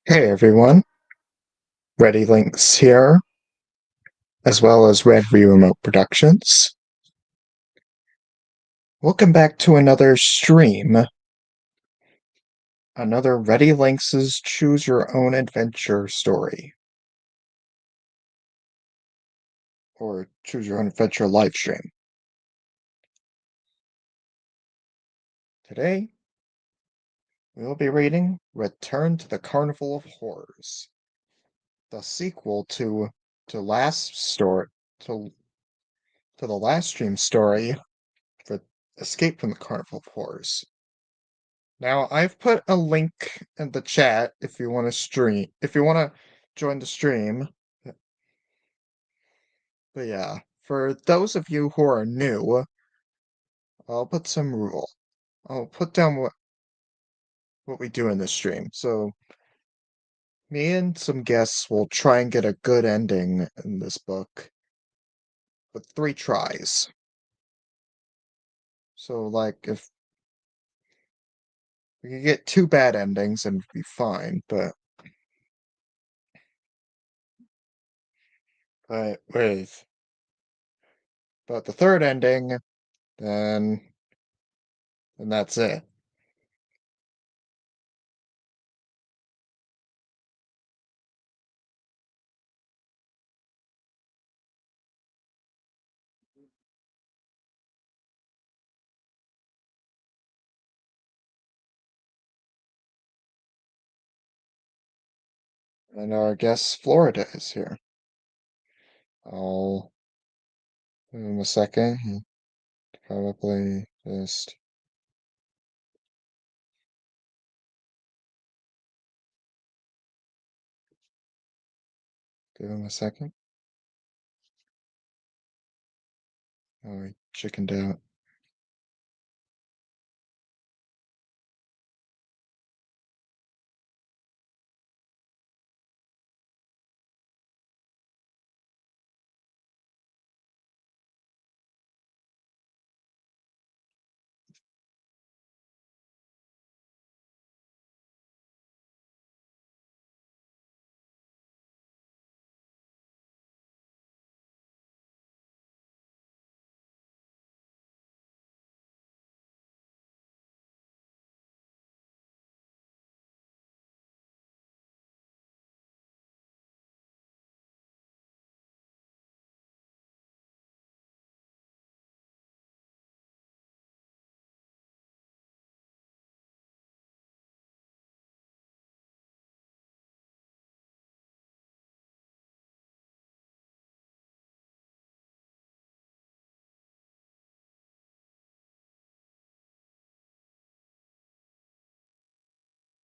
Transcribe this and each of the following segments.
Hey everyone, Reddy Linx here, as well as Reddy Remote Productions. Welcome back to another stream, another Reddy Linx's Choose Your Own Adventure story, or Choose Your Own Adventure live stream. Today, we will be reading Return to the Carnival of Horrors, the sequel last story to to the last stream story for Escape from the Carnival of Horrors. Now, I've put a link in the chat if you want to join the stream. But yeah, for those of you who are new, I'll put some rule. I'll put down what we do in this stream. So, me and some guests will try and get a good ending in this book with 3 tries. So, like, if we could get 2 bad endings, and it'd be fine, but wait. But the 3rd ending, then that's it. And our guest Florida is here. I'll give him a second. He probably just give him a second. Oh, he chickened out.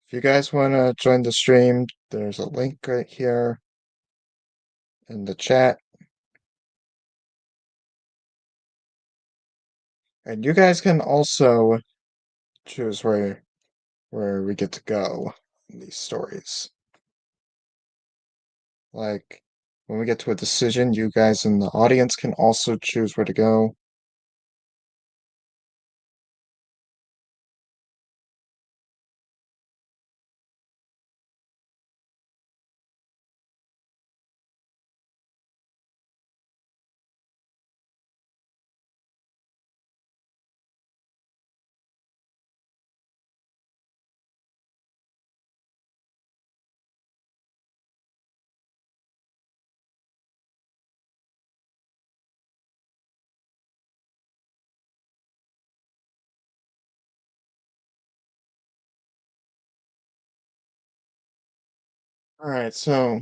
If you guys want to join the stream, there's a link right here in the chat. And you guys can also choose where we get to go in these stories. Like, when we get to a decision, you guys in the audience can also choose where to go. Alright, so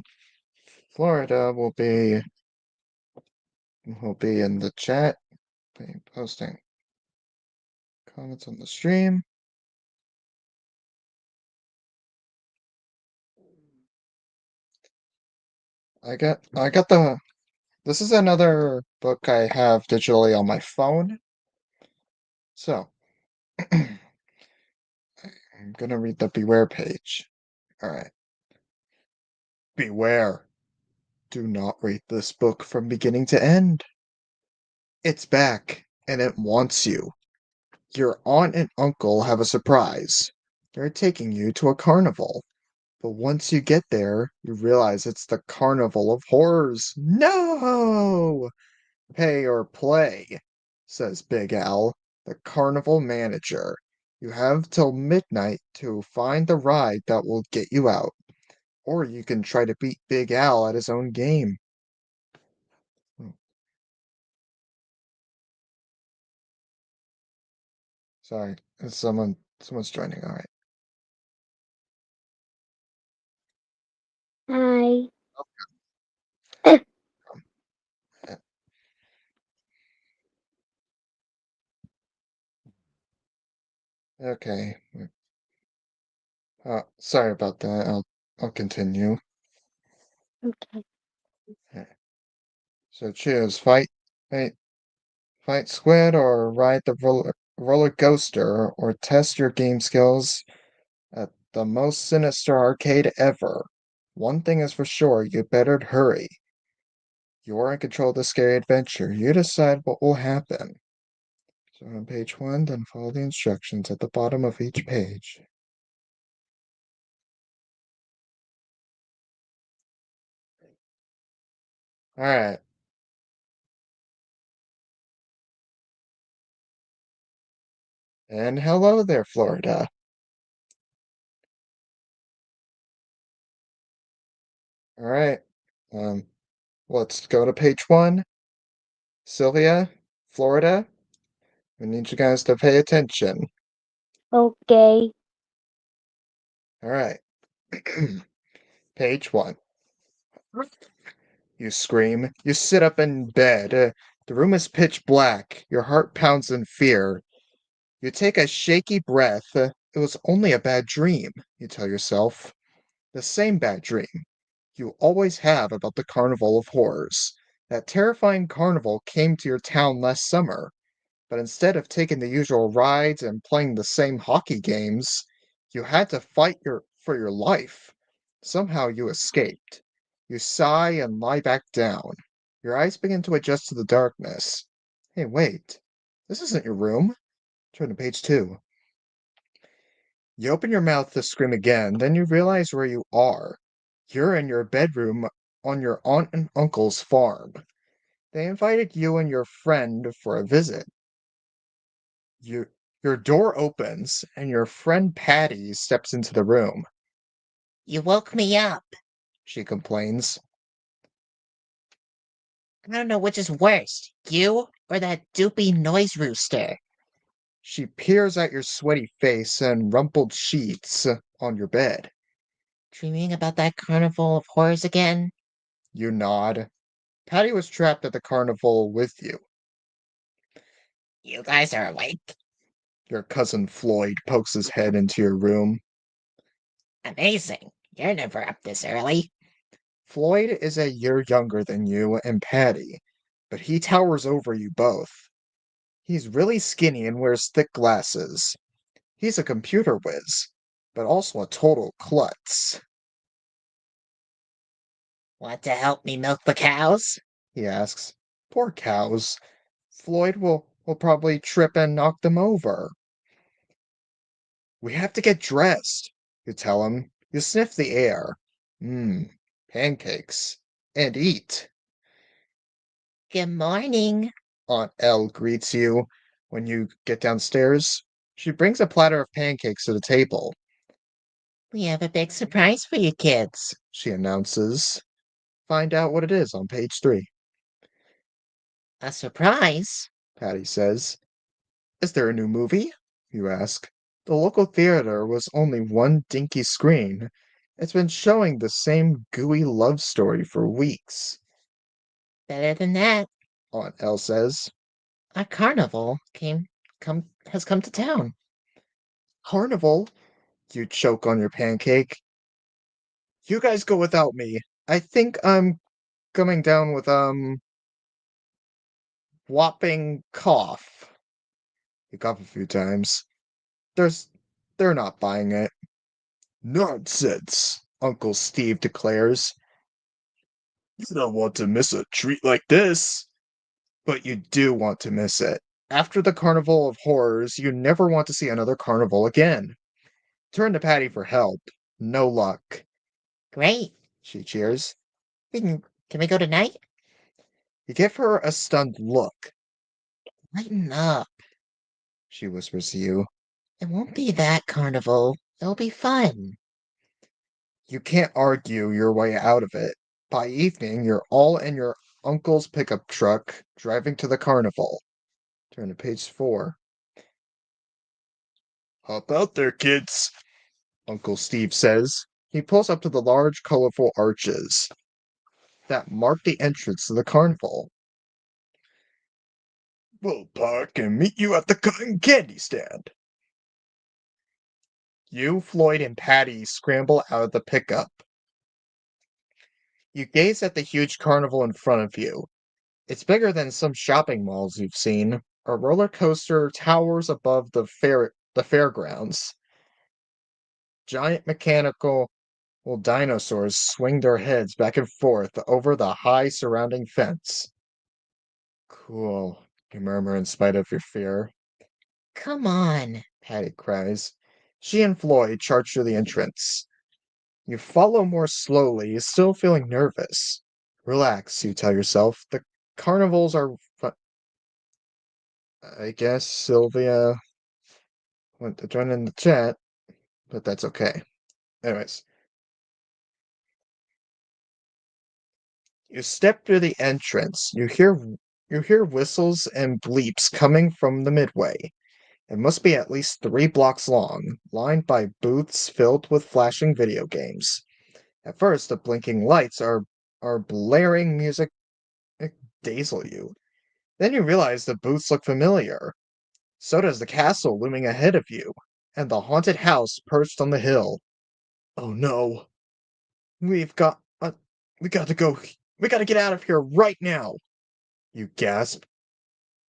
Florida will be in the chat, be posting comments on the stream. I got the this is another book I have digitally on my phone. So I'm gonna read the beware page. Alright. Beware. Do not read this book from beginning to end. It's back, and it wants you. Your aunt and uncle have a surprise. They're taking you to a carnival. But once you get there, you realize it's the Carnival of Horrors. No! Pay or play, says Big Al, the carnival manager. You have till midnight to find the ride that will get you out, or you can try to beat Big Al at his own game. Oh, sorry, someone's joining. All right. Hi. Uh, Okay. Sorry about that. I'll continue. Okay. Uh, So choose fight squid or ride the roller coaster or test your game skills at the most sinister arcade ever. One thing is for sure, you better hurry. You're in control of the scary adventure. You decide what will happen. So on page 1, then follow the instructions at the bottom of each page. Alright. And hello there, Florida. Alright. Um, let's go to page 1. Sylvia, Florida, we need you guys to pay attention. Okay. Alright. Page 1. You scream. You sit up in bed. The room is pitch black. Your heart pounds in fear. You take a shaky breath. It was only a bad dream, you tell yourself. The same bad dream you always have about the Carnival of Horrors. That terrifying carnival came to your town last summer, but instead of taking the usual rides and playing the same hockey games, you had to fight for your life. Somehow you escaped. You sigh and lie back down. Your eyes begin to adjust to the darkness. Hey, wait. This isn't your room. Turn to page 2. You open your mouth to scream again, then you realize where you are. You're in your bedroom on your aunt and uncle's farm. They invited you and your friend for a visit. You, your door opens, and your friend Patty steps into the room. You woke me up. She complains. I don't know which is worst, you or that doopy noise rooster. She peers at your sweaty face and rumpled sheets on your bed. Dreaming about that carnival of horrors again? You nod. Patty was trapped at the carnival with you. You guys are awake? Your cousin Floyd pokes his head into your room. Amazing. You're never up this early. Floyd is a year younger than you and Patty, but he towers over you both. He's really skinny and wears thick glasses. He's a computer whiz, but also a total klutz. Want to help me milk the cows? He asks. Poor cows. Floyd will probably trip and knock them over. We have to get dressed, you tell him. You sniff the air. Mmm, pancakes. And eat. Good morning. Aunt Elle greets you when you get downstairs. She brings a platter of pancakes to the table. We have a big surprise for you kids. She announces. Find out what it is on page 3. A surprise? Patty says. Is there a new movie? You ask. The local theater was only one dinky screen. It's been showing the same gooey love story for weeks, Better than that. Aunt Elle says. A carnival has come to town. Carnival? You choke on your pancake. You guys go without me. I think I'm coming down with, whopping cough. You cough a few times. There's, they're not buying it. Nonsense, Uncle Steve declares. You don't want to miss a treat like this. But you do want to miss it. After the Carnival of Horrors, you never want to see another carnival again. Turn to Patty for help. No luck. Great. she cheers. Can we go tonight? You give her a stunned look. Lighten up. She whispers to you. It won't be that carnival. It'll be fun. You can't argue your way out of it. By evening, you're all in your uncle's pickup truck driving to the carnival. Turn to page 4. Hop out there, kids, Uncle Steve says. He pulls up to the large, colorful arches that mark the entrance to the carnival. We'll park and meet you at the cotton candy stand. You, Floyd, and Patty scramble out of the pickup. You gaze at the huge carnival in front of you. It's bigger than some shopping malls you've seen. A roller coaster towers above the fairgrounds. Giant mechanical dinosaurs swing their heads back and forth over the high surrounding fence. Cool, you murmur in spite of your fear. Come on. Patty cries. She and Floyd charge through the entrance. You follow more slowly, still feeling nervous. Relax, you tell yourself. The carnivals are I guess Sylvia went to join in the chat, but that's okay. Anyways, you step through the entrance. You hear whistles and bleeps coming from the midway. It must be at least 3 blocks long, lined by booths filled with flashing video games. At first, the blinking lights are blaring music dazzle you. Then you realize the booths look familiar. So does the castle looming ahead of you, and the haunted house perched on the hill. Oh no. We've got we got to go. We got to get out of here right now. You gasp.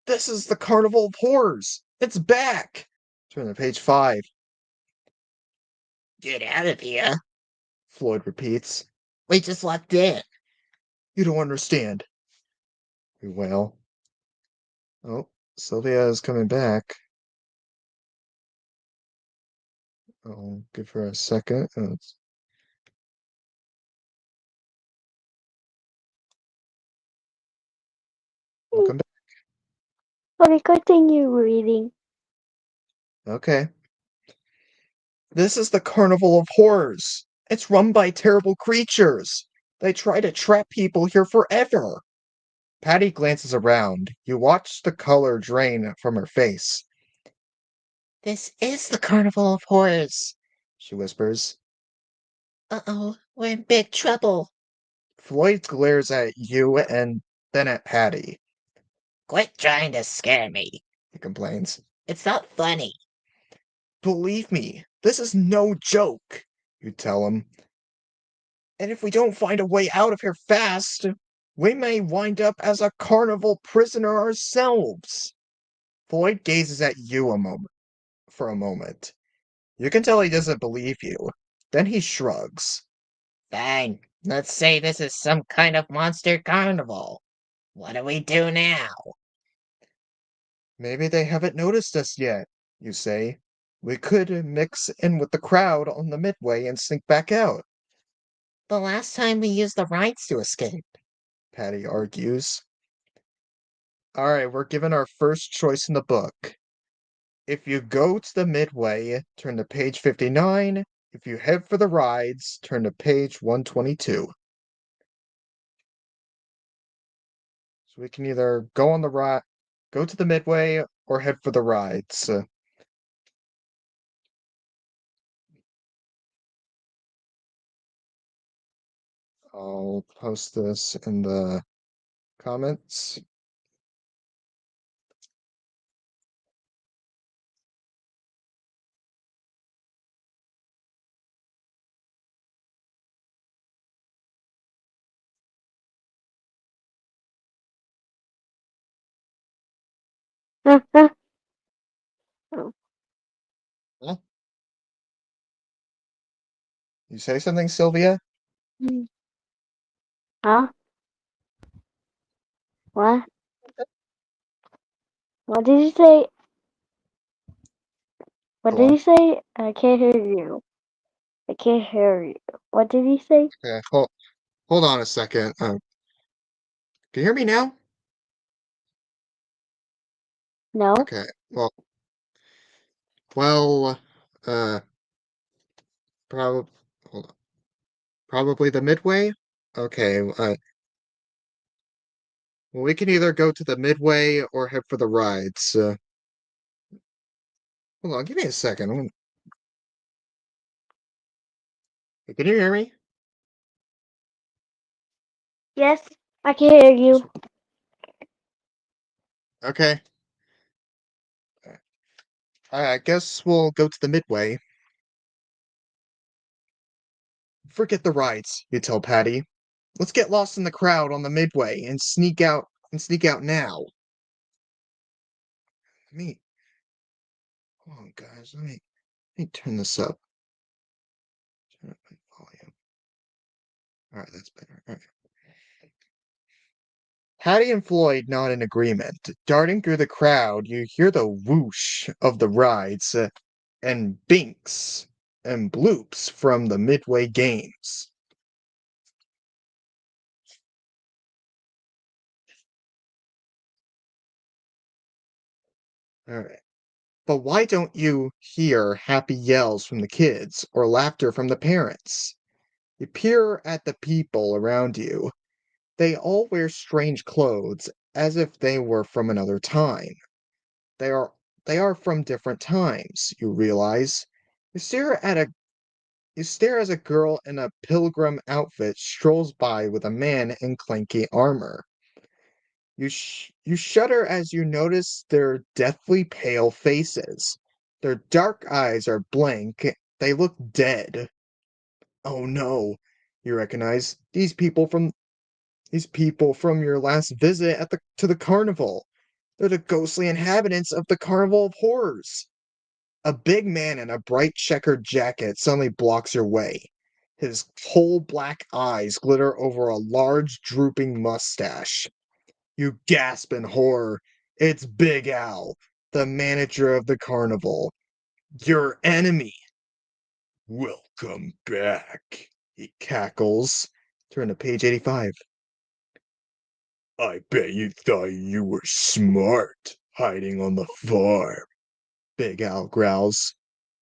This is the Carnival of Horrors. It's back. Turn to page 5. Get out of here. Floyd repeats. We just walked in. You don't understand. You wail. Oh, Sylvia is coming back. I'll give her a second. Welcome back. Okay, continue reading. Okay. This is the Carnival of Horrors. It's run by terrible creatures. They try to trap people here forever. Patty glances around. You watch the color drain from her face. This is the Carnival of Horrors. She whispers. Uh-oh, we're in big trouble. Floyd glares at you and then at Patty. Quit trying to scare me. He complains. It's not funny. Believe me, this is no joke, you tell him. And if we don't find a way out of here fast, we may wind up as a carnival prisoner ourselves. Floyd gazes at you for a moment. You can tell he doesn't believe you. Then he shrugs. Fine, let's say this is some kind of monster carnival. What do we do now? Maybe they haven't noticed us yet, you say. We could mix in with the crowd on the midway and sneak back out, The last time we used the rides to escape. Patty argues. Alright, we're given our first choice in the book. If you go to the midway, turn to page 59. If you head for the rides, turn to page 122. So we can either go to the midway, or head for the rides. I'll post this in the comments. Oh, Huh? You say something, Sylvia? huh? What? What did you say? What Go did on. you say? I can't hear you. I can't hear you. What did he say? Okay, hold on a second. Can you hear me now? No? Okay. Well, uh, probably hold on. Probably the midway. Okay. Well, we can either go to the midway or head for the rides. Hold on. Give me a second. Can you hear me? Yes, I can hear you. Okay. I guess we'll go to the midway. Forget the rides, you tell Patty. Let's get lost in the crowd on the midway and sneak out now. Let me hold on, guys. Let me turn this up. Turn up my volume. All right, that's better. All right. Patty and Floyd nod in agreement. Darting through the crowd, you hear the whoosh of the rides and binks and bloops from the midway games. All right. But why don't you hear happy yells from the kids or laughter from the parents? You peer at the people around you. They all wear strange clothes, as if they were from another time. They are they are from different times, you realize. You stare at a you stare as a girl in a pilgrim outfit strolls by with a man in clanky armor. You shudder as you notice their deathly pale faces. Their dark eyes are blank. They look dead. Oh no, you recognize these people from your last visit to the carnival. They're the ghostly inhabitants of the Carnival of Horrors. A big man in a bright checkered jacket suddenly blocks your way. His coal black eyes glitter over a large drooping mustache. You gasp in horror. It's Big Al, the manager of the carnival. Your enemy. Welcome back, he cackles. Turn to page 85. I bet you thought you were smart, hiding on the farm, Big Al growls.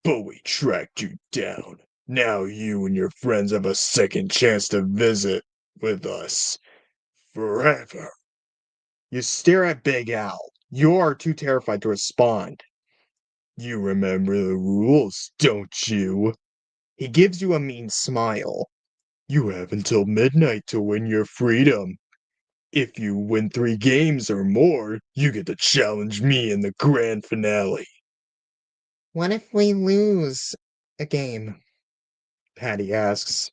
But we tracked you down. Now you and your friends have a second chance to visit with us forever. You stare at Big Al. You are too terrified to respond. You remember the rules, don't you? He gives you a mean smile. You have until midnight to win your freedom. If you win 3 games or more, you get to challenge me in the grand finale. What if we lose a game? Patty asks.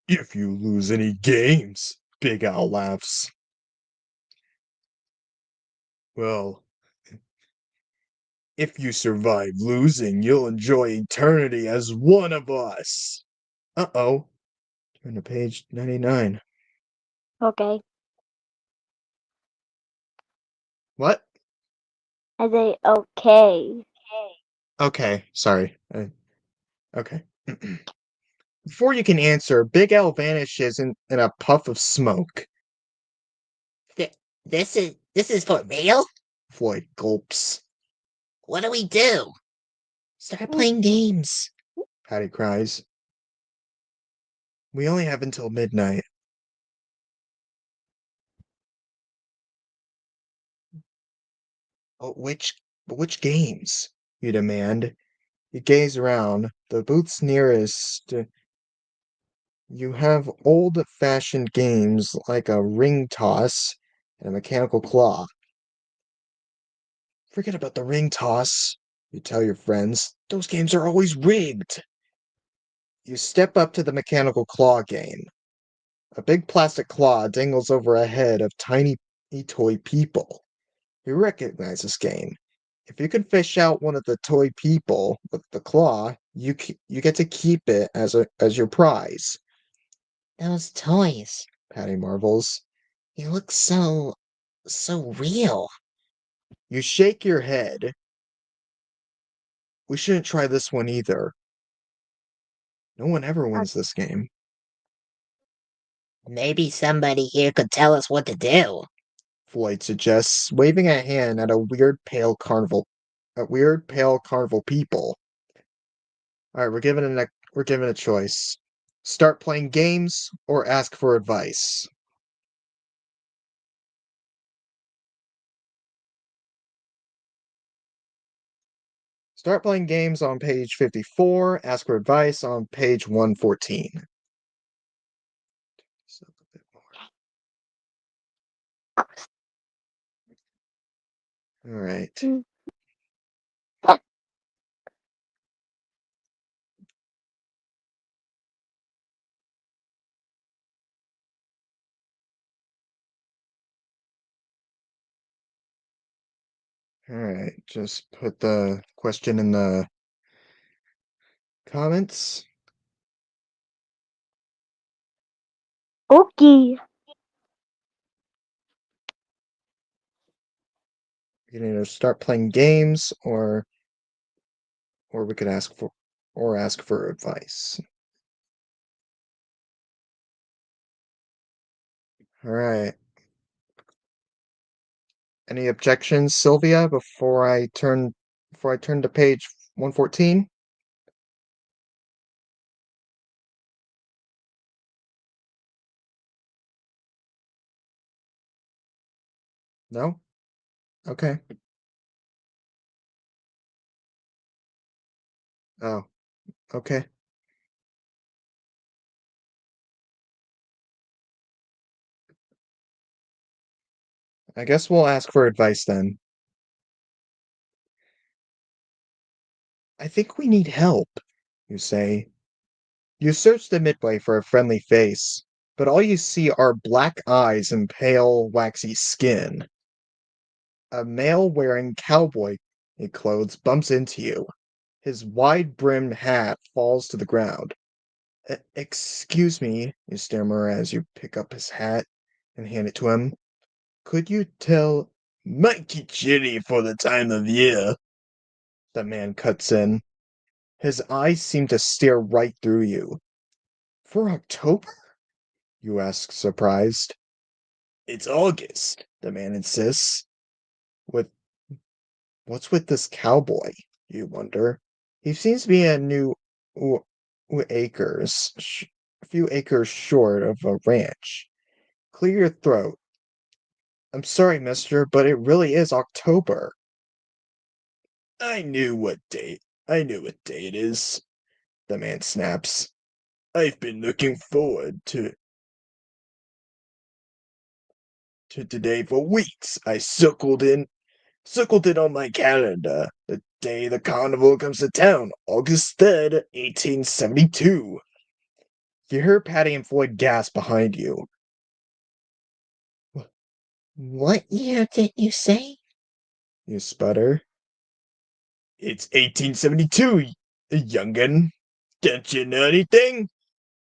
If you lose any games, Big Al laughs. Well, if you survive losing, you'll enjoy eternity as one of us. Uh-oh. Turn to page 99. Okay. What? I say okay. Okay, sorry. Okay. Before you can answer, Big Al vanishes in a puff of smoke. Th- this is for real? Floyd gulps. What do we do? Start Mm, playing games. Patty cries. We only have until midnight. But which games? You demand. You gaze around. The booths nearest. You have old-fashioned games like a ring toss and a mechanical claw. Forget about the ring toss, you tell your friends. Those games are always rigged. You step up to the mechanical claw game. A big plastic claw dangles over a head of tiny toy people. You recognize this game. If you can fish out one of the toy people with the claw, you get to keep it as your prize. Those toys. Patty marvels. They look so real. You shake your head. We shouldn't try this one either. No one ever wins this game. Maybe somebody here could tell us what to do. Floyd suggests, waving a hand at a weird pale carnival people. Alright, we're given a choice. Start playing games or ask for advice. Start playing games on page 54, ask for advice on page 114. Alright. Mm. Alright, just put the question in the comments. Okay. You can either start playing games or we could ask for advice. Alright. Any objections, Sylvia, before I turn to page 114? No? Okay. Oh, okay. I guess we'll ask for advice then. I think we need help, you say. You search the midway for a friendly face, but all you see are black eyes and pale, waxy skin. A male wearing cowboy clothes bumps into you. His wide-brimmed hat falls to the ground. Excuse me, you stammer as you pick up his hat and hand it to him. Could you tell? Mighty chilly for the time of year, the man cuts in. His eyes seem to stare right through you. For October? You ask, surprised. It's August, the man insists. With what's with this cowboy? You wonder. He seems to be a a few acres short of a ranch. Clear your throat. I'm sorry, mister, but it really is October. I knew what day it is, the man snaps. I've been looking forward to today for weeks. I circled it on my calendar. The day the carnival comes to town, August 3rd, 1872. You hear Patty and Floyd gasp behind you. What year did you say? You sputter. It's 1872, young'un. Don't you know anything?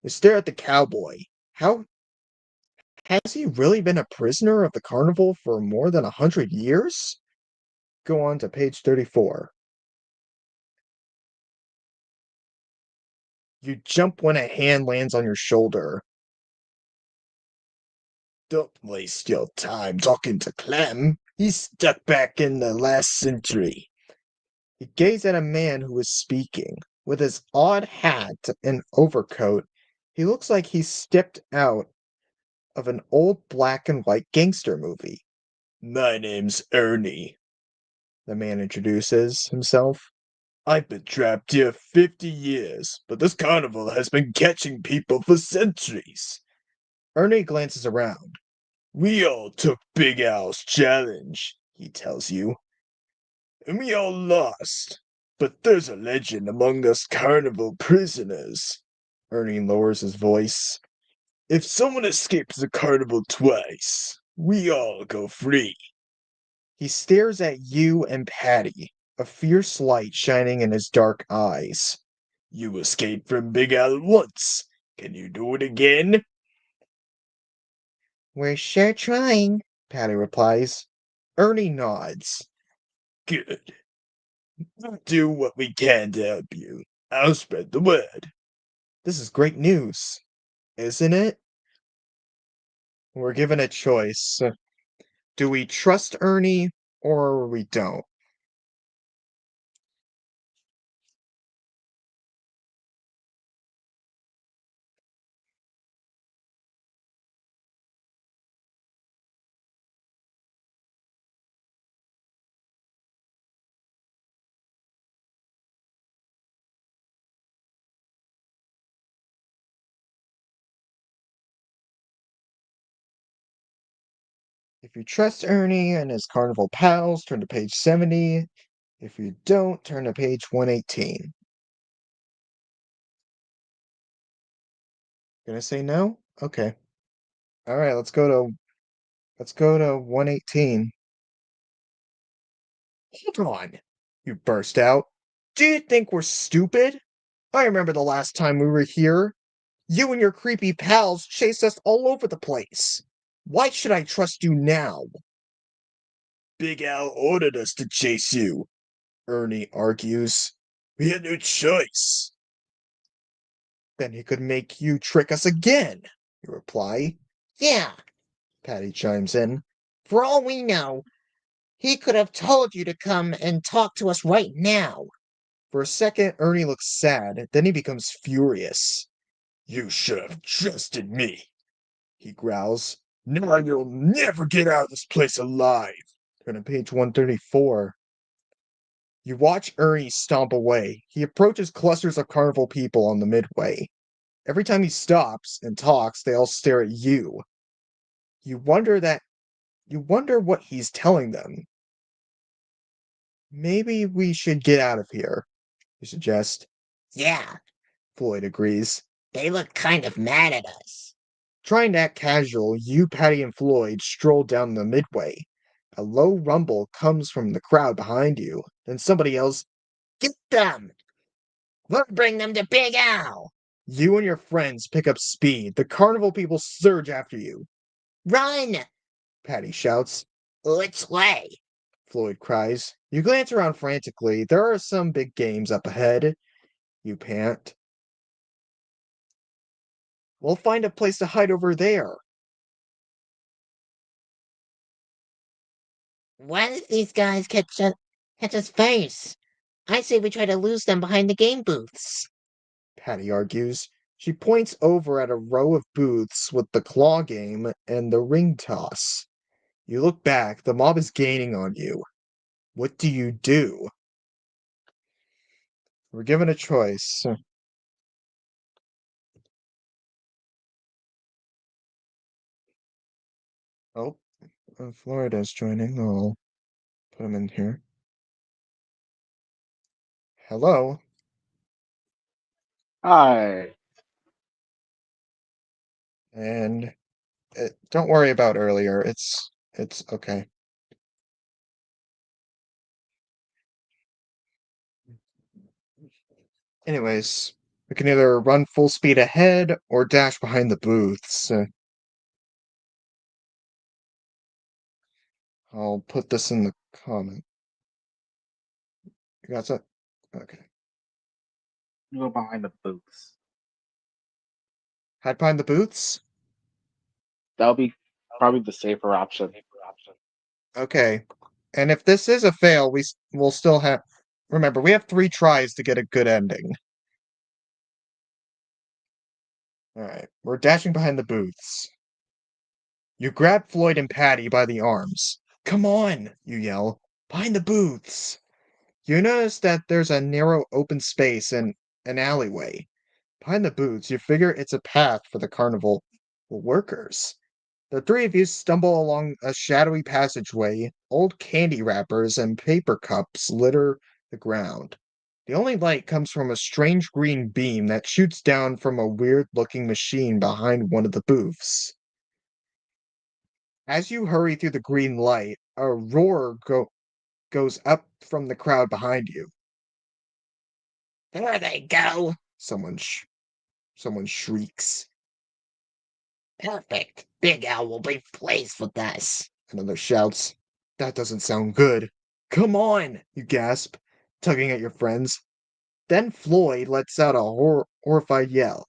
You stare at the cowboy. How has he really been a prisoner of the carnival for more than 100 years? Go on to page 34. You jump when a hand lands on your shoulder. Don't waste your time talking to Clem. He's stuck back in the last century. You gaze at a man who is speaking. With his odd hat and overcoat, he looks like he stepped out of an old black and white gangster movie. My name's Ernie, the man introduces himself. I've been trapped here 50 years, but this carnival has been catching people for centuries. Ernie glances around. We all took Big Al's challenge, he tells you, and we all lost. But there's a legend among us carnival prisoners. Ernie lowers his voice. If someone escapes the carnival twice, we all go free. He stares at you and Patty, a fierce light shining in his dark eyes. You escaped from Big Al once. Can you do it again? We're sure trying, Patty replies. Ernie nods. Good. We'll do what we can to help you. I'll spread the word. This is great news, isn't it? We're given a choice. Do we trust Ernie or we don't? If you trust Ernie and his carnival pals, turn to page 70. If you don't, turn to page 118. Gonna say no? Okay. Alright, let's go to 118. Hold on, you burst out. Do you think we're stupid? I remember the last time we were here. You and your creepy pals chased us all over the place. Why should I trust you now? Big Al ordered us to chase you, Ernie argues. We had no choice. Then he could make you trick us again, you reply. Yeah, Patty chimes in. for all we know, he could have told you to come and talk to us right now. For a second, Ernie looks sad, then he becomes furious. You should have trusted me, he growls. Now you'll never get out of this place alive. Turn to page 134. You watch Ernie stomp away. He approaches clusters of carnival people on the midway. Every time he stops and talks, they all stare at you. You wonder what he's telling them. Maybe we should get out of here, you suggest. Yeah, Floyd agrees. they look kind of mad at us. Trying to act casual, you, Patty, and Floyd stroll down the midway. A low rumble comes from the crowd behind you. Then somebody yells, Get them! We'll bring them to Big Al! you and your friends pick up speed. The carnival people surge after you. Run! Patty shouts. Which way? Floyd cries. You glance around frantically. There are some big games up ahead. You pant. We'll find a place to hide over there. What if these guys catch us first? I say we try to lose them behind the game booths. Patty argues. She points over at a row of booths with the claw game and the ring toss. You look back, the mob is gaining on you. What do you do? We're given a choice. Oh, Florida's joining. I'll put him in here. Hello? Hi. And don't worry about earlier. It's okay. Anyways, we can either run full speed ahead or dash behind the booths. I'll put this in the comment. You got that? Okay. You go behind the booths. Hide behind the booths? That'll be probably the safer option. Okay. And if this is a fail, we'll still have. Remember, we have 3 tries to get a good ending. Alright, we're dashing behind the booths. You grab Floyd and Patty by the arms. Come on, you yell. Behind the booths. You notice that there's a narrow open space and an alleyway. Behind the booths, you figure it's a path for the carnival workers. The 3 of you stumble along a shadowy passageway. Old candy wrappers and paper cups litter the ground. The only light comes from a strange green beam that shoots down from a weird-looking machine behind one of the booths. As you hurry through the green light, a roar goes up from the crowd behind you. There they go! Someone shrieks. Perfect. Big Al will be pleased with us. Another shouts. That doesn't sound good. Come on, you gasp, tugging at your friends. Then Floyd lets out a horrified yell.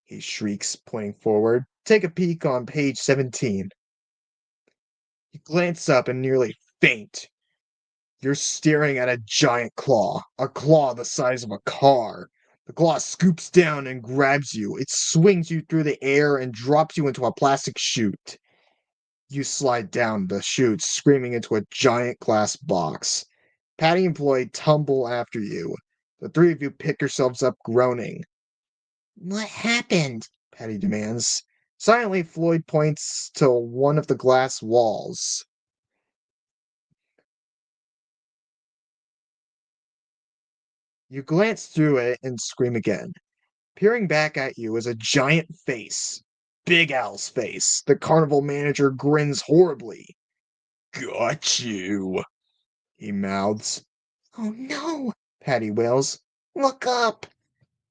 He shrieks, pointing forward. Take a peek on page 17. You glance up and nearly faint. You're staring at a giant claw, a claw the size of a car. The claw scoops down and grabs you. It swings you through the air and drops you into a plastic chute. You slide down the chute, screaming into a giant glass box. Patty and Floyd tumble after you. The three of you pick yourselves up, groaning. What happened? Patty demands. Silently, Floyd points to one of the glass walls. You glance through it and scream again. Peering back at you is a giant face. Big Al's face. The carnival manager grins horribly. Got you, he mouths. Oh no! Patty wails. Look up!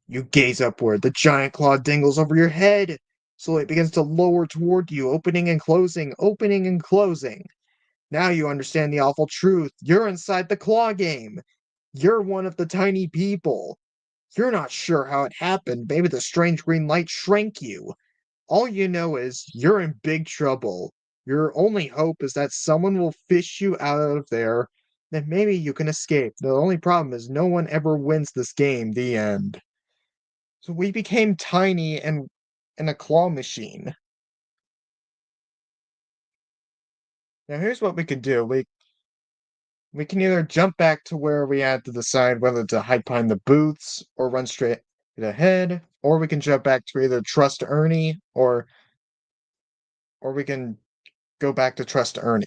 You gaze upward. The giant claw dangles over your head. Slowly it begins to lower toward you, opening and closing, opening and closing. Now you understand the awful truth. You're inside the claw game. You're one of the tiny people. You're not sure how it happened. Maybe the strange green light shrank you. All you know is you're in big trouble. Your only hope is that someone will fish you out of there, then maybe you can escape. The only problem is no one ever wins this game. The end. So we became tiny and in a claw machine. Now here's what we can do. We can either jump back to where we had to decide whether to hide behind the booths or run straight ahead, or we can jump back to either trust Ernie or we can go back to trust Ernie.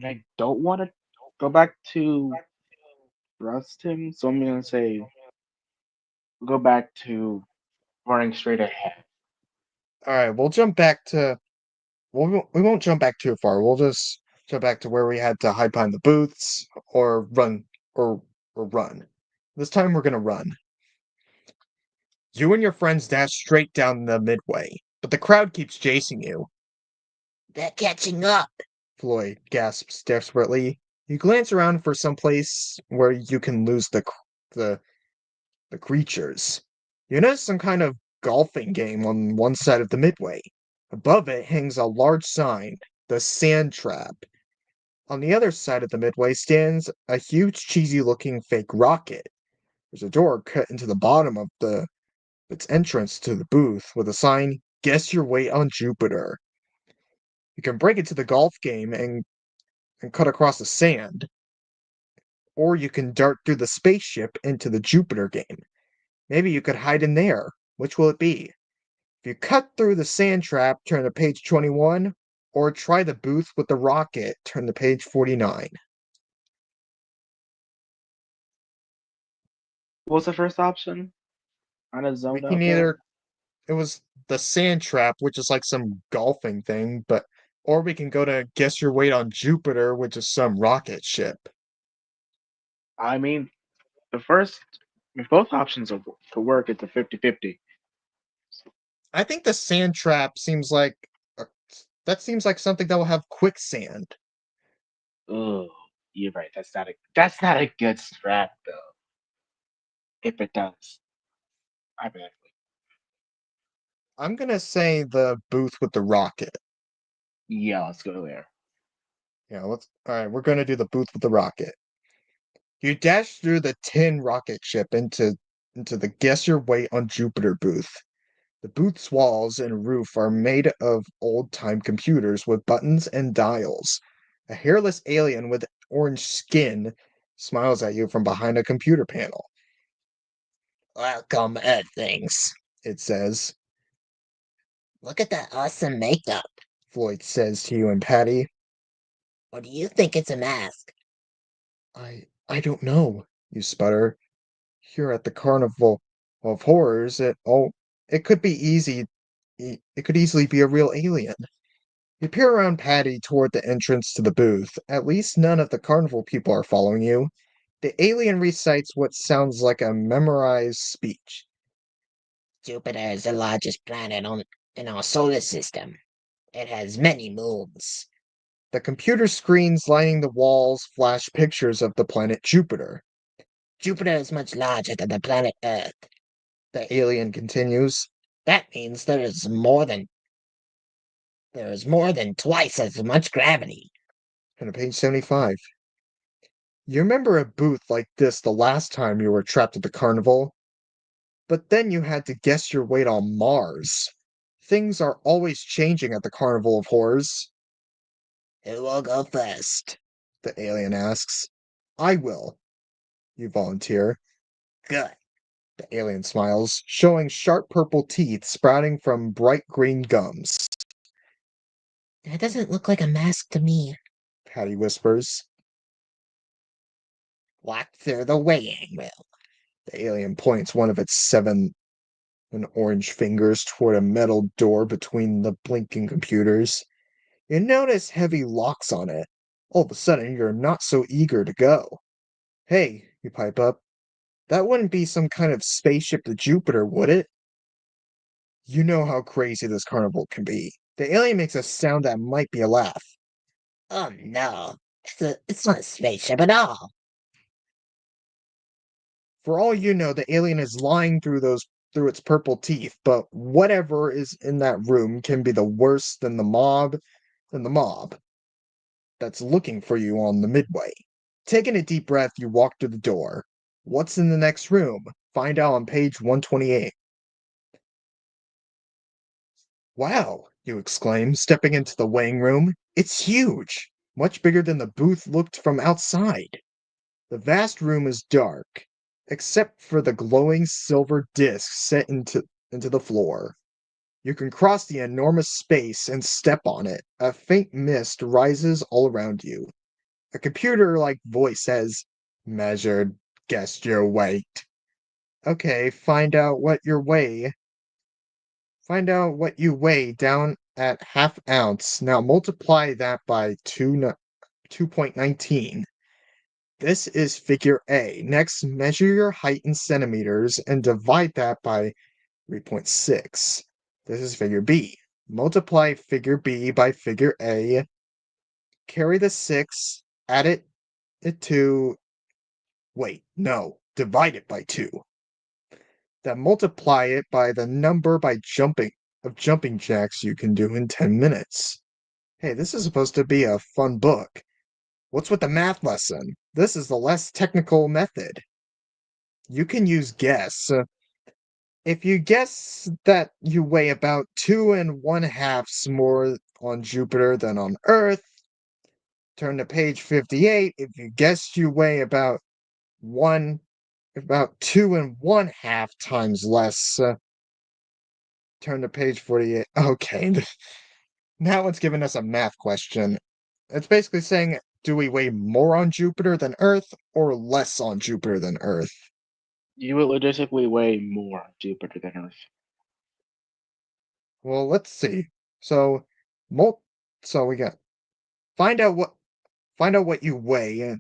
I don't want to go back to trust him, so I'm gonna say go back to running straight ahead. All right, we'll jump back to. We won't jump back too far. We'll just jump back to where we had to hide behind the booths or run or run. This time we're gonna run. You and your friends dash straight down the midway, but the crowd keeps chasing you. They're catching up! Floyd gasps desperately. You glance around for some place where you can lose the the creatures. You notice some kind of golfing game on one side of the midway. Above it hangs a large sign, the Sand Trap. On the other side of the midway stands a huge cheesy looking fake rocket. There's a door cut into the bottom of its entrance to the booth with a sign, Guess Your Weight on Jupiter. You can break into the golf game and cut across the sand, or you can dart through the spaceship into the Jupiter game. Maybe you could hide in there. Which will it be? If you cut through the sand trap, turn to page 21, or try the booth with the rocket, turn to page 49. What was the first option? Kind of We zoned can out there. either it was the sand trap, which is like some golfing thing, or we can go to Guess Your Weight on Jupiter, which is some rocket ship. I mean, the first, if both options could work, it's a 50-50. I think the sand trap seems like that seems like something that will have quicksand. Oh, you're right. That's not a good strat though. If it does, I bet. I'm gonna say the booth with the rocket. Yeah, let's go there. Yeah, let's. All right, we're gonna do the booth with the rocket. You dash through the tin rocket ship into the Guess Your Weight on Jupiter booth. The booth's walls and roof are made of old-time computers with buttons and dials. A hairless alien with orange skin smiles at you from behind a computer panel. Welcome, Earthlings. It says. Look at that awesome makeup. Floyd says to you and Patty. Or do you think it's a mask? I don't know, you sputter. Here at the Carnival of Horrors, it could be it could easily be a real alien. You peer around Patty toward the entrance to the booth. At least none of the carnival people are following you. The alien recites what sounds like a memorized speech. Jupiter is the largest planet in our solar system. It has many moons. The computer screens lining the walls flash pictures of the planet Jupiter. Jupiter is much larger than the planet Earth. The alien continues. That means there is more than twice as much gravity. And on page 75. You remember a booth like this the last time you were trapped at the carnival? But then you had to guess your weight on Mars. Things are always changing at the Carnival of Horrors. Who will go first? The alien asks. I will, you volunteer. Good. The alien smiles, showing sharp purple teeth sprouting from bright green gums. That doesn't look like a mask to me. Patty whispers. Walk through the weighing wheel. The alien points one of its 7 orange fingers toward a metal door between the blinking computers. You notice heavy locks on it. All of a sudden, you're not so eager to go. Hey, you pipe up. That wouldn't be some kind of spaceship to Jupiter, would it? You know how crazy this carnival can be. The alien makes a sound that might be a laugh. Oh no, it's not a spaceship at all. For all you know, the alien is lying through its purple teeth, but whatever is in that room can be the worse than the mob that's looking for you on the midway. Taking a deep breath, you walk to the door. What's in the next room? Find out on page 128. Wow, you exclaim, stepping into the weighing room. It's huge, much bigger than the booth looked from outside. The vast room is dark, except for the glowing silver disc set into the floor. You can cross the enormous space and step on it. A faint mist rises all around you. A computer-like voice says, Measured, guessed your weight. Okay, Find out what you weigh down at half ounce. Now multiply that by 2.19. This is figure A. Next, measure your height in centimeters and divide that by 3.6. This is figure B. Multiply figure B by figure A. Carry the 6, add it to... Wait, no. Divide it by 2. Then multiply it by the number of jumping jacks you can do in 10 minutes. Hey, this is supposed to be a fun book. What's with the math lesson? This is the less technical method. You can use guess. If you guess that you weigh about 2 1/2 more on Jupiter than on Earth, turn to page 58. If you guess you weigh about 2 1/2 times less, turn to page 48. Okay, now it's giving us a math question. It's basically saying, do we weigh more on Jupiter than Earth or less on Jupiter than Earth? You would logistically weigh more on Jupiter than Earth. Well, let's see. So, mul- so we got find out what you weigh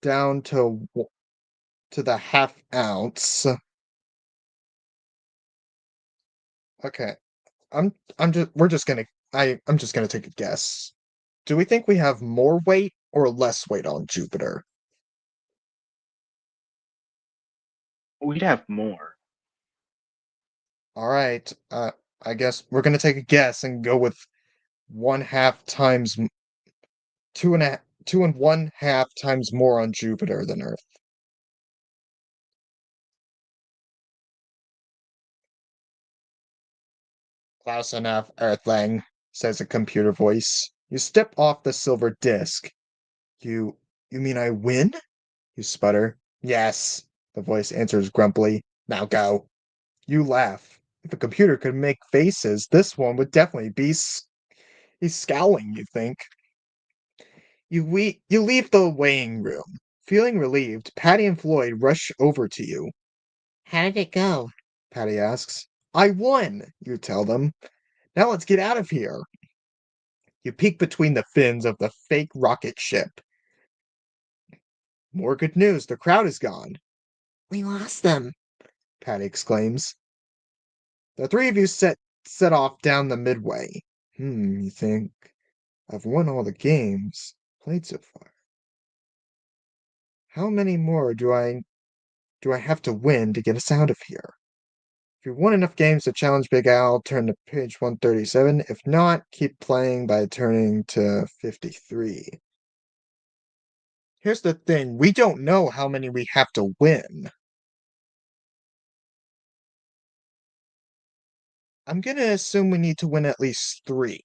down to the half ounce. Okay, I'm just we're just gonna I'm just gonna take a guess. Do we think we have more weight or less weight on Jupiter? We'd have more. All right, I guess we're gonna take a guess and go with 1/2 times 2 1/2 times more on Jupiter than Earth. Close enough, Earthling, says a computer voice. You step off the silver disc. You mean I win? You sputter. Yes, the voice answers grumpily. Now go. You laugh. If a computer could make faces, this one would definitely he's scowling, you think. You leave the weighing room. Feeling relieved, Patty and Floyd rush over to you. How did it go? Patty asks. I won, you tell them. Now let's get out of here. You peek between the fins of the fake rocket ship. More good news, the crowd is gone, We lost them. Patty exclaims. The three of you set off down the midway. You think. I've won all the games played so far. How many more do I do I have to win to get us out of here? If you won enough games to challenge Big Al, turn to page 137. If not, keep playing by turning to 53. Here's the thing, we don't know how many we have to win. I'm gonna assume we need to win at least 3.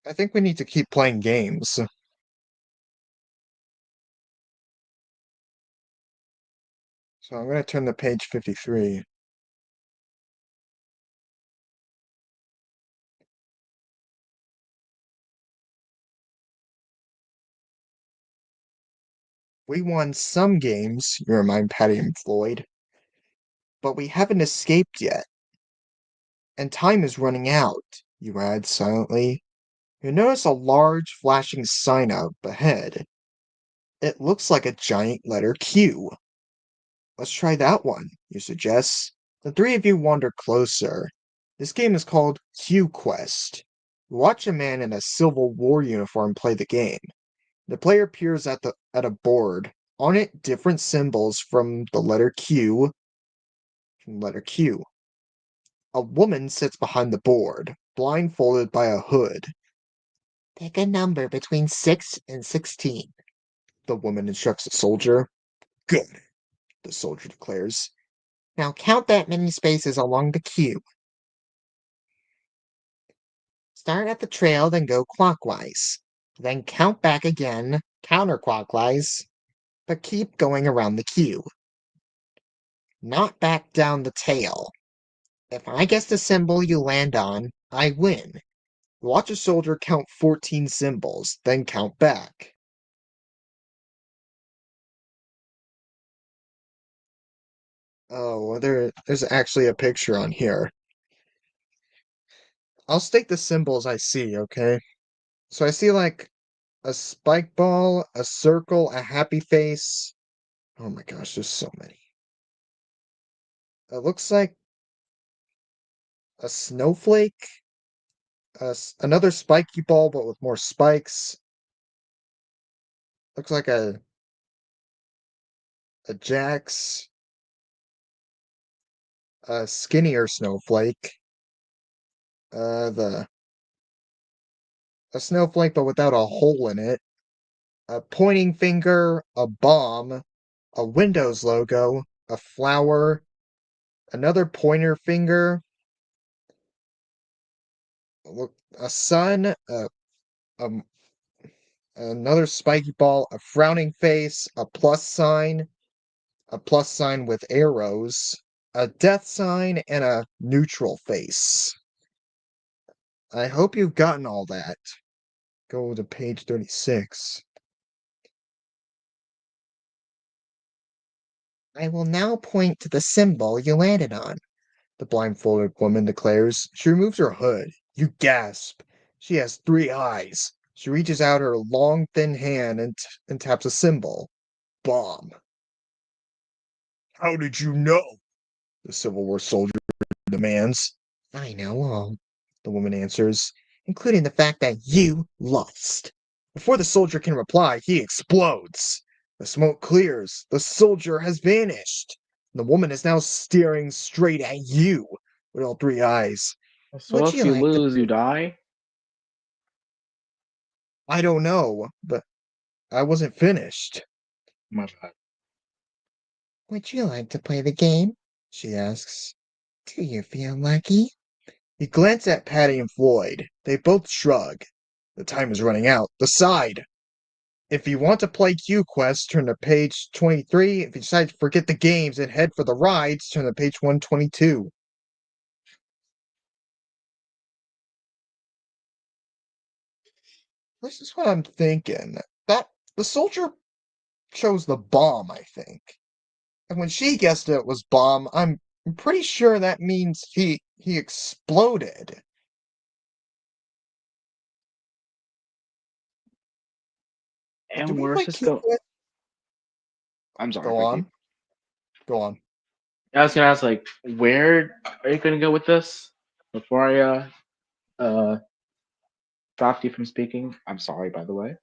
I think we need to keep playing games. So I'm gonna turn to page 53. We won some games, you remind Patty and Floyd, but we haven't escaped yet. And time is running out, you add silently. You notice a large flashing sign up ahead. It looks like a giant letter Q. Let's try that one, you suggest. The 3 of you wander closer. This game is called Q Quest. You watch a man in a Civil War uniform play the game. The player appears at a board. On it, different symbols from the letter Q. A woman sits behind the board, blindfolded by a hood. Pick a number between 6 and 16. The woman instructs the soldier. Good, the soldier declares. Now count that many spaces along the queue. Start at the trail, then go clockwise. Then count back again, counterclockwise, but keep going around the queue. Not back down the tail. If I guess the symbol you land on, I win. Watch a soldier count 14 symbols, then count back. Oh, there's actually a picture on here. I'll state the symbols I see, okay? So I see like a spike ball, a circle, a happy face. Oh my gosh, there's so many. It looks like a snowflake, another spiky ball, but with more spikes. Looks like a Jax, a skinnier snowflake, the a snowflake but without a hole in it, a pointing finger, a bomb, a Windows logo, a flower, another pointer finger, look, a sun, um, another spiky ball, a frowning face, a plus sign with arrows, a death sign, and a neutral face. I hope you've gotten all that. Go to page 36. I will now point to the symbol you landed on. The blindfolded woman declares. She removes her hood. You gasp. She has 3 eyes. She reaches out her long, thin hand and taps a symbol. Bomb. How did you know? The Civil War soldier demands. I know all, the woman answers, including the fact that you lost. Before the soldier can reply, he explodes. The smoke clears. The soldier has vanished. The woman is now staring straight at you with all 3 eyes. So Would if you you like to lose, you die. I don't know, but I wasn't finished. My bad. Would you like to play the game? She asks. Do you feel lucky? He glanced at Patty and Floyd. They both shrug. The time is running out. Decide. If you want to play Q Quest, turn to page 23. If you decide to forget the games and head for the rides, turn to page 122. This is what I'm thinking. That the soldier chose the bomb, I think. And when she guessed it was bomb, I'm pretty sure that means he exploded. Do And we where's play this Q go? Quest? I'm sorry, Go Vicky. on. Go on. I was gonna ask, like, where are you gonna go with this? Before I stopped you from speaking. I'm sorry, by the way.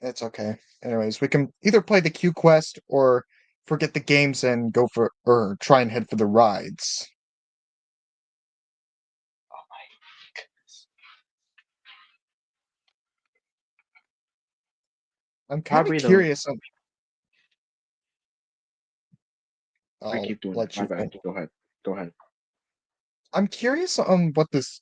It's okay. Anyways, we can either play the Q quest or forget the games and go for or try and head for the rides. Oh my goodness. I'm kind of Probably the. curious on. I I'll keep doing that. let My you bad. think. Go ahead. Go ahead. I'm curious on what this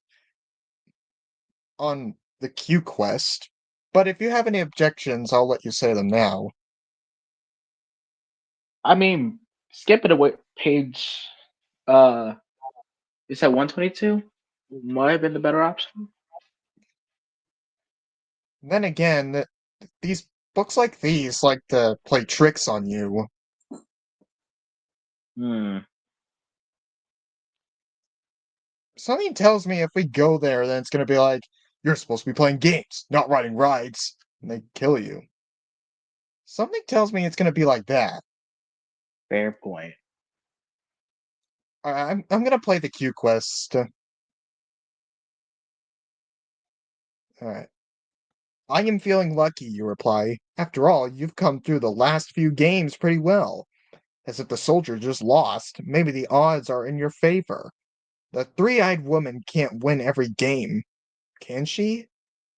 on the Q quest, but if you have any objections, I'll let you say them now. I mean, skip it away. Page. Uh, you said 122. Might have been the better option. Then again, these books like these like to play tricks on you. Hmm. Something tells me if we go there, then it's gonna be like, you're supposed to be playing games, not riding rides, and they kill you. Something tells me it's gonna be like that. Fair point. I'm gonna play the Q quest. Alright. I am feeling lucky, you reply. After all, you've come through the last few games pretty well. As if the soldier just lost, maybe the odds are in your favor. The three-eyed woman can't win every game, can she?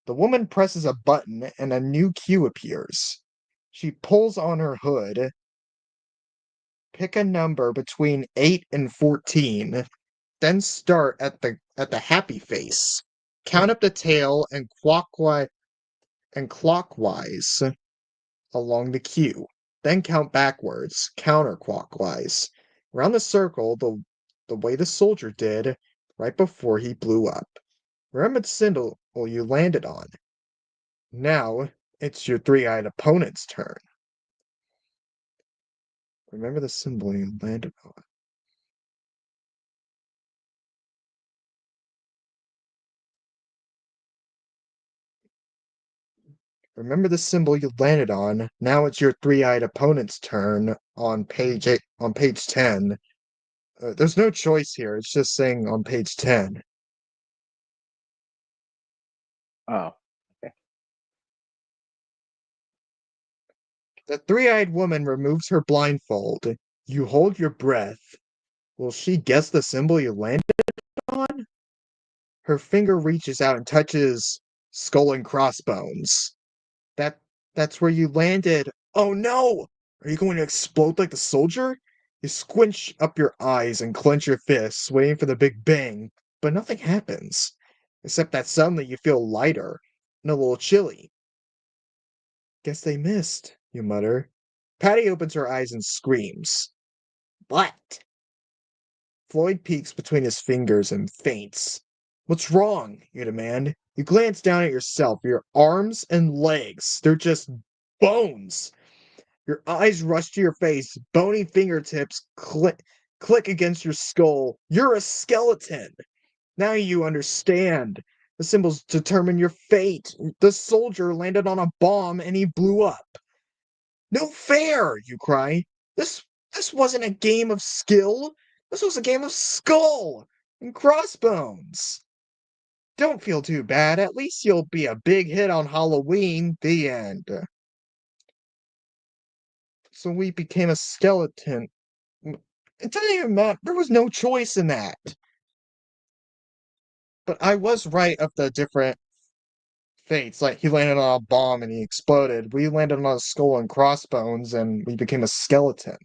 The woman presses a button and a new cue appears. She pulls on her hood. Pick a number between 8 and 14, then start at the happy face. Count up the tail and clockwise along the cue. Then count backwards, counterclockwise, around the circle the way the soldier did right before he blew up. Remember the symbol you landed on. Now it's your three-eyed opponent's turn. Remember the symbol you landed on. Remember the symbol you landed on. Now it's your three-eyed opponent's turn on page 8, on page 10. There's no choice here. It's just saying on page 10. Oh. Okay. The three-eyed woman removes her blindfold. You hold your breath. Will she guess the symbol you landed on? Her finger reaches out and touches skull and crossbones. That that's where you landed. Oh no! Are you going to explode like the soldier? You squinch up your eyes and clench your fists, waiting for the big bang, but nothing happens. Except that suddenly you feel lighter and a little chilly. Guess they missed, you mutter. Patty opens her eyes and screams. What? Floyd peeks between his fingers and faints. What's wrong? You demand. You glance down at yourself. Your arms and legs, they're just bones. Your eyes rush to your face. Bony fingertips click against your skull. You're a skeleton. Now you understand. The symbols determine your fate. The soldier landed on a bomb and he blew up. No fair, you cry. This wasn't a game of skill. This was a game of skull and crossbones. Don't feel too bad. At least you'll be a big hit on Halloween. The end. So we became a skeleton. It doesn't even matter. There was no choice in that. But I was right of the different fates. Like, he landed on a bomb and he exploded. We landed on a skull and crossbones and we became a skeleton.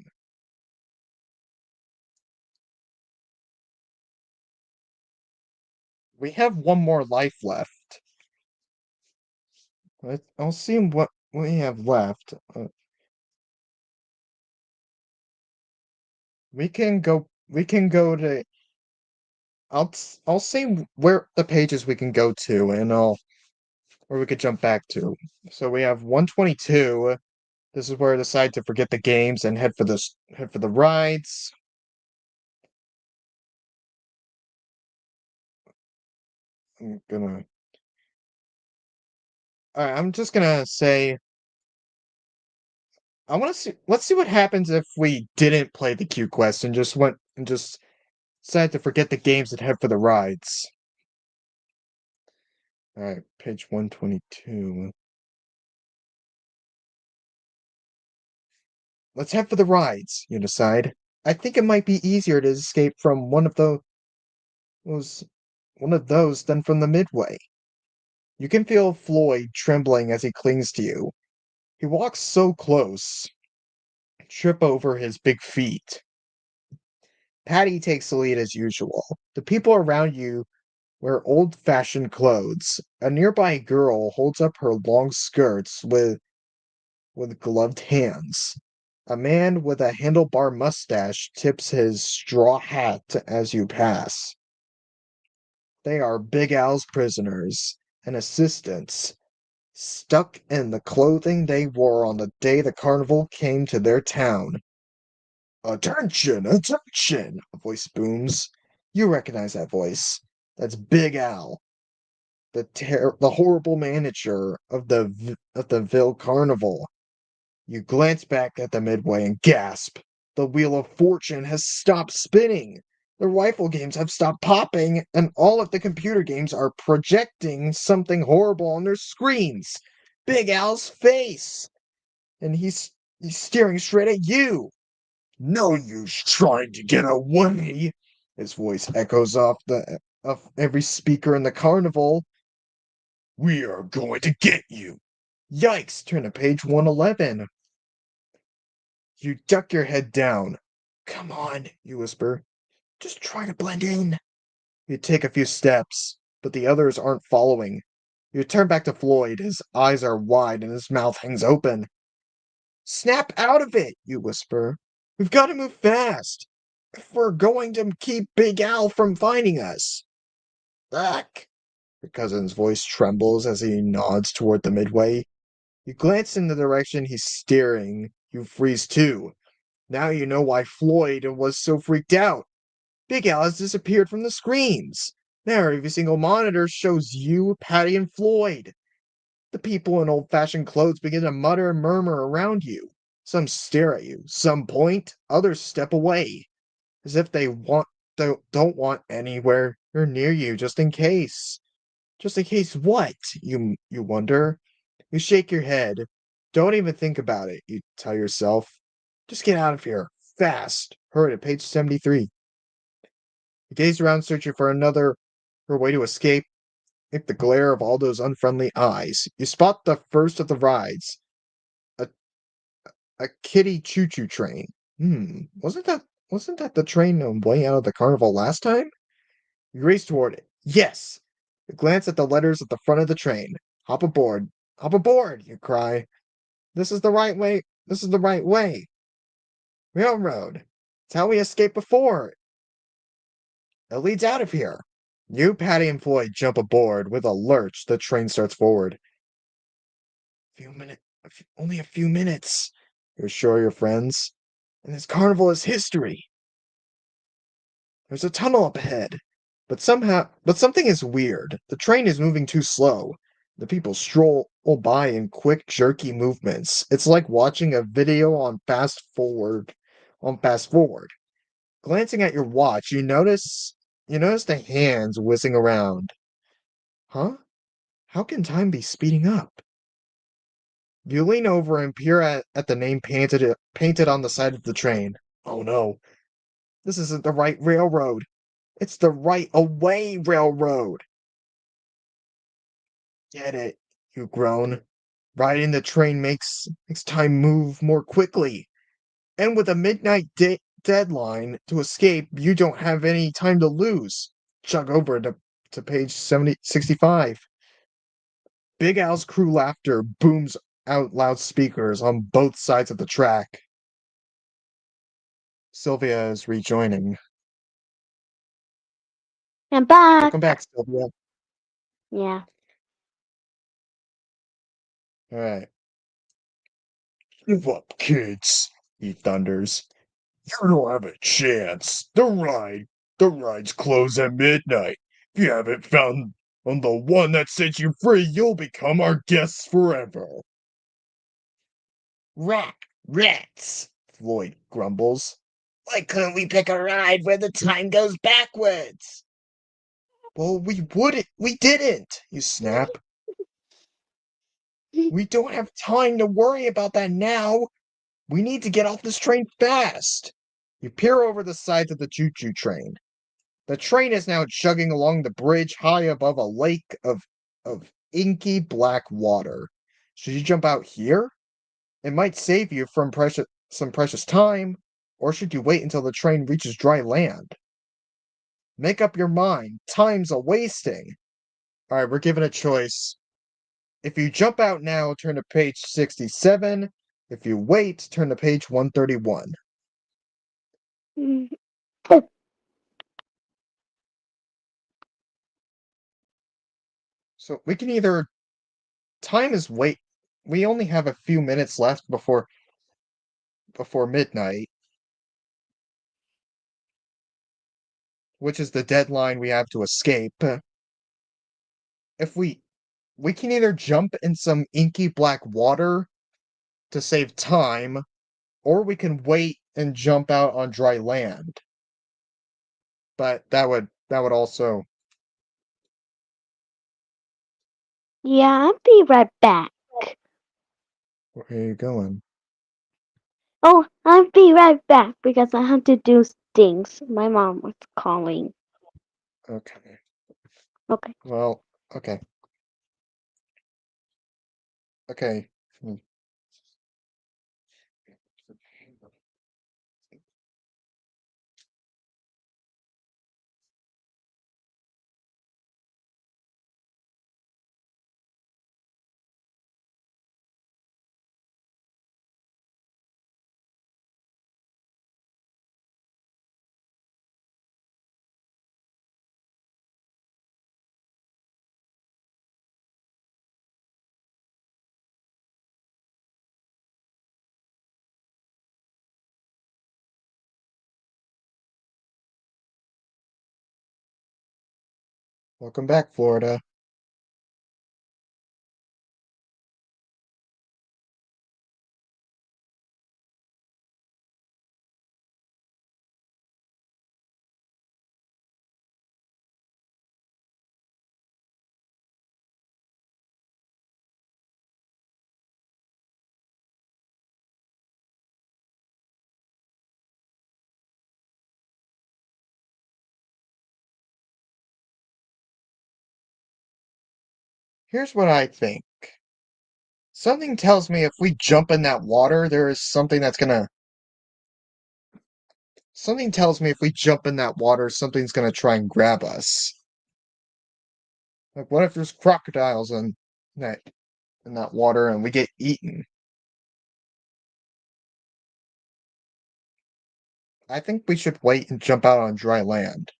We have one more life left. I'll see what we have left. We can go. We can go to. I'll see where the pages we can go to, and I'll where we could jump back to. So we have 122. This is where I decide to forget the games and head for the rides. I'm gonna. Alright, I'm just gonna say. I want to see. Let's see what happens if we didn't play the Q quest and just went and just decided to forget the games and head for the rides. Alright, page 122. let's head for the rides, you decide. I think it might be easier to escape from was one of those than from the midway. You can feel Floyd trembling as he clings to you. He walks so close, trip over his big feet. Patty takes the lead as usual. The people around you wear old-fashioned clothes. A nearby girl holds up her long skirts with gloved hands. A man with a handlebar mustache tips his straw hat as you pass. They are Big Al's prisoners and assistants, stuck in the clothing they wore on the day the carnival came to their town. Attention, attention! A voice booms. You recognize that voice. That's Big Al, the horrible manager of the Ville Carnival. You glance back at the midway and gasp. The Wheel of Fortune has stopped spinning. The rifle games have stopped popping, and all of the computer games are projecting something horrible on their screens. Big Al's face! And he's staring straight at you. No use trying to get away. His voice echoes off every speaker in the carnival. We are going to get you. Yikes, turn to page 111. You duck your head down. Come on, you whisper. Just try to blend in. You take a few steps, but the others aren't following. You turn back to Floyd. His eyes are wide and his mouth hangs open. Snap out of it, you whisper. We've got to move fast. If we're going to keep Big Al from finding us. Back. Your cousin's voice trembles as he nods toward the midway. You glance in the direction he's steering. You freeze too. Now you know why Floyd was so freaked out. Big Al has disappeared from the screens. Now every single monitor shows you, Patty, and Floyd. The people in old-fashioned clothes begin to mutter and murmur around you. Some stare at you, some point, others step away, as if they don't want anywhere near you, just in case. Just in case what? You wonder. You shake your head. Don't even think about it, you tell yourself. Just get out of here. Fast. Hurry to page 73. You gaze around searching for her way to escape the glare of all those unfriendly eyes. You spot the first of the rides. A a kiddie choo-choo train. Wasn't that the train on way out of the carnival last time? You race toward it. Yes! You glance at the letters at the front of the train. Hop aboard. Hop aboard, you cry. This is the right way. This is the right way. Railroad. It's how we escaped before. It leads out of here. You, Patty, and Floyd jump aboard. With a lurch, the train starts forward. Only a few minutes. You assure your friends. And this carnival is history. There's a tunnel up ahead. But something is weird. The train is moving too slow. The people stroll by in quick, jerky movements. It's like watching a video on fast forward. Glancing at your watch, you notice the hands whizzing around. Huh? How can time be speeding up? You lean over and peer at the name painted on the side of the train. Oh no, this isn't the right railroad. It's the right away railroad. Get it, you groan. Riding the train makes time move more quickly. And with a midnight deadline to escape, you don't have any time to lose. Chug over to page 65. Big Al's crew laughter booms out loudspeakers on both sides of the track. Sylvia is rejoining. I'm back. Welcome back, Sylvia. Yeah. Alright. Give up, kids, he thunders. You don't have a chance. The rides close at midnight. If you haven't found on the one that sets you free, you'll become our guests forever. Rats, Floyd grumbles. Why couldn't we pick a ride where the time goes backwards? Well, we didn't, you snap. We don't have time to worry about that now. We need to get off this train fast! You peer over the sides of the choo-choo train. The train is now chugging along the bridge high above a lake of inky black water. Should you jump out here? It might save you from some precious time, or should you wait until the train reaches dry land? Make up your mind. Time's a wasting. Alright, we're given a choice. If you jump out now, turn to page 67. If you wait, turn to page 131. Mm. So we can either time is wait. We only have a few minutes left before midnight, which is the deadline we have to escape. If we can either jump in some inky black water to save time, or we can wait and jump out on dry land. But that would also. Yeah, I'll be right back. Where are you going? Oh, I'll be right back because I have to do things. My mom was calling. Okay. Okay. Well, okay. Okay. Welcome back, Florida. Here's what I think. Something tells me if we jump in that water, there is something that's gonna. Something tells me if we jump in that water, something's gonna try and grab us. Like, what if there's crocodiles that in that water and we get eaten? I think we should wait and jump out on dry land.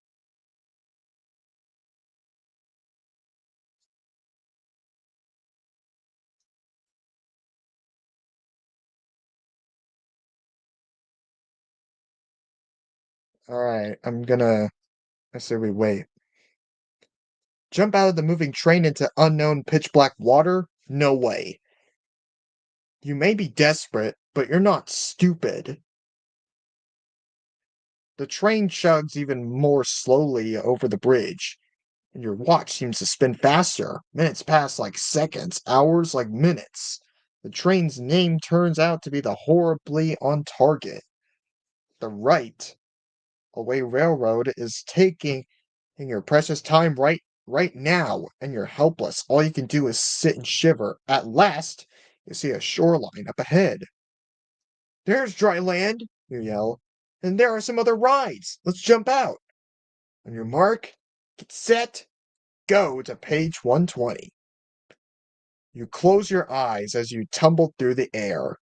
Alright, I say we wait. Jump out of the moving train into unknown pitch black water? No way. You may be desperate, but you're not stupid. The train chugs even more slowly over the bridge, and your watch seems to spin faster. Minutes pass like seconds, hours like minutes. The train's name turns out to be the horribly on target. The right away railroad is taking your precious time right now, and you're helpless. All you can do is sit and shiver. At last, you see a shoreline up ahead. There's dry land, you yell. And there are some other rides. Let's jump out. On your mark, get set, go to page 120. You close your eyes as you tumble through the air.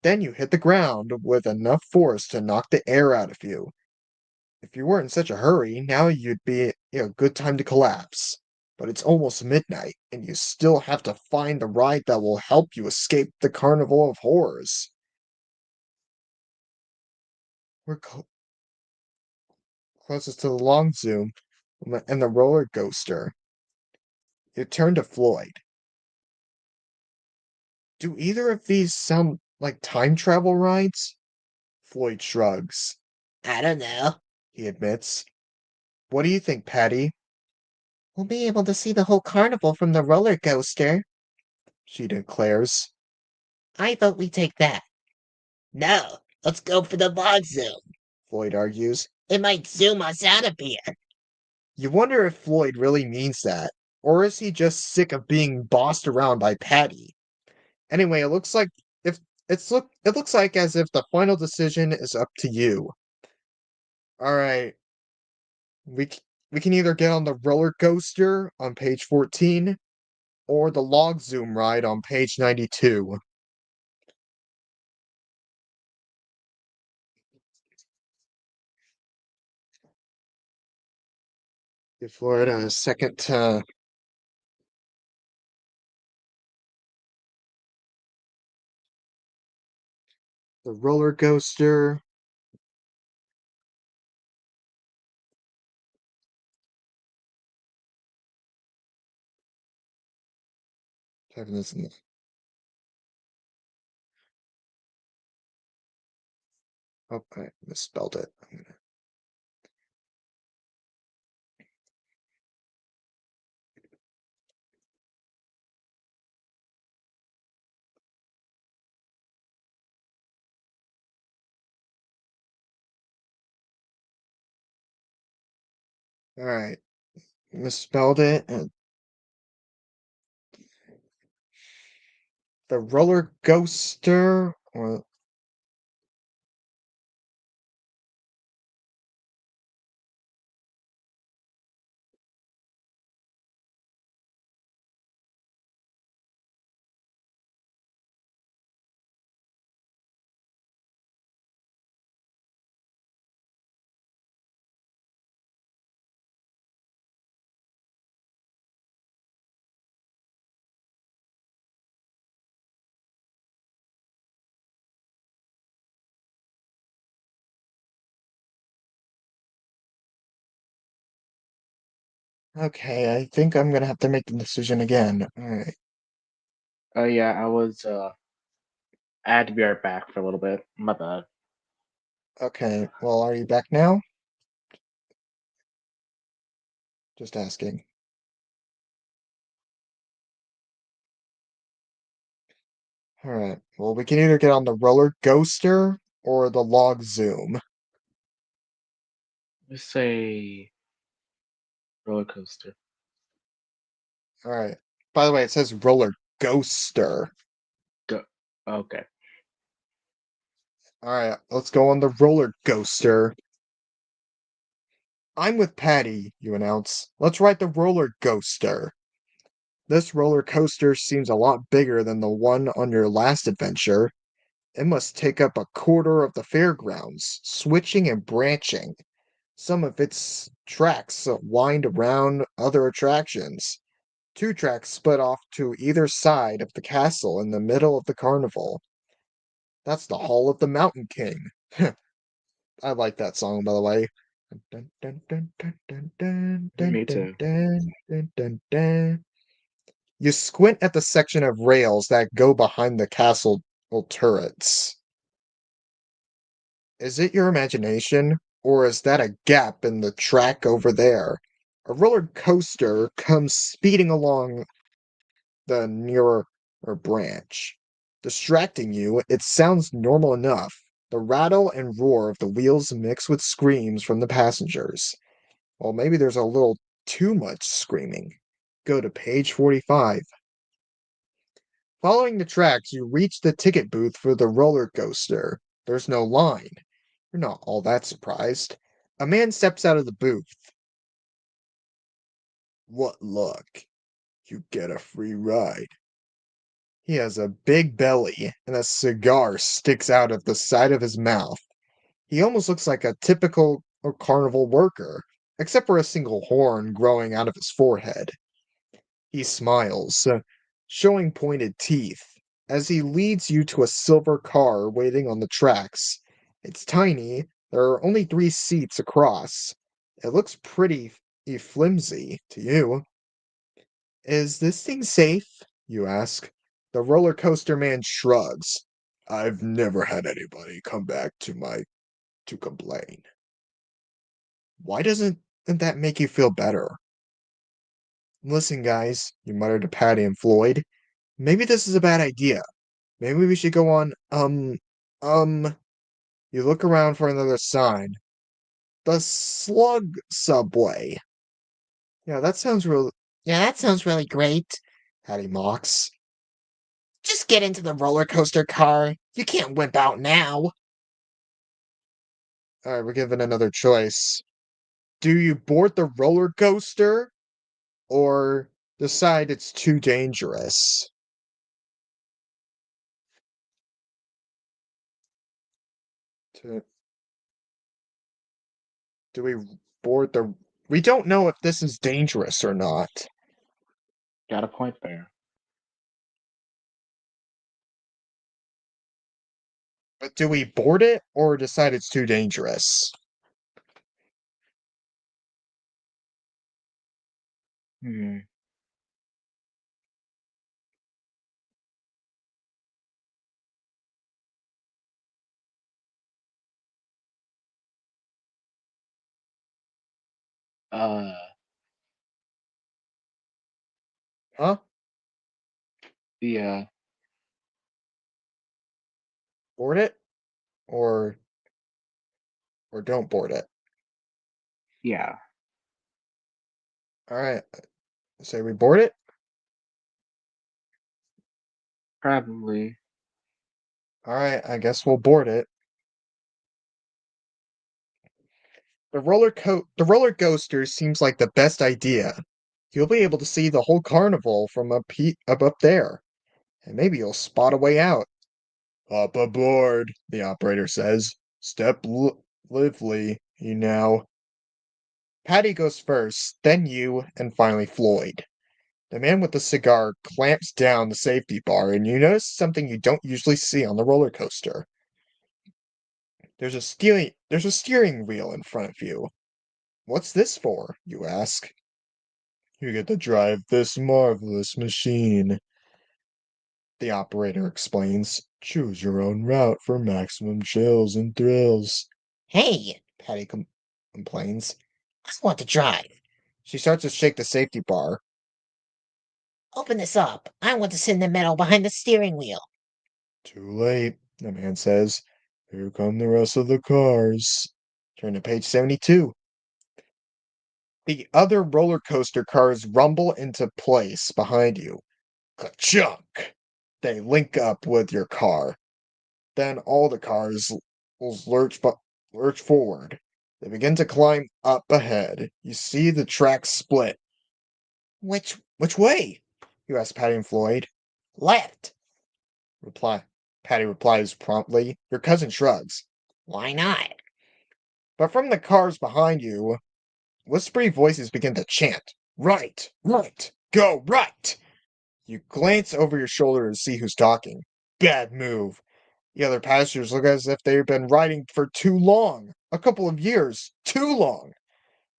Then you hit the ground with enough force to knock the air out of you. If you weren't in such a hurry, now you'd be a good time to collapse. But it's almost midnight, and you still have to find the ride that will help you escape the carnival of horrors. We're closest to the long zoom and the roller coaster. You turn to Floyd. Do either of these sound like time travel rides? Floyd shrugs. I don't know. He admits. What do you think, Patty? We'll be able to see the whole carnival from the roller coaster. She declares. I vote we take that. No, let's go for the log zoom, Floyd argues. It might zoom us out of here. You wonder if Floyd really means that, or is he just sick of being bossed around by Patty? Anyway, if it looks like as if the final decision is up to you. All right, we c- we can either get on the roller coaster on page 14 or the log zoom ride on page 92. Give Floyd a second to the roller coaster. Typing this in. Oh, I misspelled it. All right, misspelled it. And the roller coaster. Well, okay, I think I'm gonna have to make the decision again. All right. Yeah, I had to be right back for a little bit. My bad. Okay. Well, are you back now? Just asking. All right. Well, we can either get on the roller coaster or the log zoom. Let's say roller coaster. All right. By the way, it says roller coaster. Go. Okay. All right. Let's go on the roller coaster. I'm with Patty, you announce. Let's ride the roller coaster. This roller coaster seems a lot bigger than the one on your last adventure. It must take up a quarter of the fairgrounds, switching and branching. Some of its tracks wind around other attractions. Two tracks split off to either side of the castle in the middle of the carnival. That's the Hall of the Mountain King. I like that song, by the way. Dun, dun, dun, dun, dun, dun, dun, Me dun, too. dun, dun, dun, dun. You squint at the section of rails that go behind the castle turrets. Is it your imagination, or is that a gap in the track over there? A roller coaster comes speeding along the nearer branch. Distracting you, it sounds normal enough. The rattle and roar of the wheels mix with screams from the passengers. Well, maybe there's a little too much screaming. Go to page 45. Following the tracks, you reach the ticket booth for the roller coaster. There's no line. You're not all that surprised. A man steps out of the booth. What luck. You get a free ride. He has a big belly, and a cigar sticks out of the side of his mouth. He almost looks like a typical carnival worker, except for a single horn growing out of his forehead. He smiles, showing pointed teeth, as he leads you to a silver car waiting on the tracks. It's tiny, there are only 3 seats across. It looks pretty flimsy to you. Is this thing safe? You ask. The roller coaster man shrugs. I've never had anybody come back to complain. Why doesn't that make you feel better? Listen, guys, you muttered to Patty and Floyd. Maybe this is a bad idea. Maybe we should go on, You look around for another sign. The slug subway. Yeah, that sounds real. Yeah, that sounds really great. Hattie mocks. Just get into the roller coaster car. You can't whip out now. Alright, we're given another choice. Do you board the roller coaster or decide it's too dangerous? To, do we board the. We don't know if this is dangerous or not. Got a point there. But do we board it or decide it's too dangerous? Hmm. Uh, Huh? yeah, Board it or don't board it? yeah, Alright, say we board it? probably. Alright, I guess we'll board it. The roller coaster seems like the best idea. You'll be able to see the whole carnival from up there, and maybe you'll spot a way out. Up aboard, the operator says. Step lively, you know. Patty goes first, then you, and finally Floyd. The man with the cigar clamps down the safety bar, and you notice something you don't usually see on the roller coaster. There's a steering wheel in front of you. What's this for? You ask. You get to drive this marvelous machine, the operator explains. Choose your own route for maximum chills and thrills. Hey, Patty complains. I want to drive. She starts to shake the safety bar. Open this up. I want to sit in the middle behind the steering wheel. Too late, the man says. Here come the rest of the cars. Turn to page 72. The other roller coaster cars rumble into place behind you. Ka-chunk! They link up with your car. Then all the cars lurch forward. They begin to climb up ahead. You see the tracks split. Which way? You ask Patty and Floyd. Left. Reply. Patty replies promptly. Your cousin shrugs. Why not? But from the cars behind you, whispery voices begin to chant. Right, right, go right. You glance over your shoulder to see who's talking. Bad move. The other passengers look as if they've been riding for too long. A couple of years. Too long.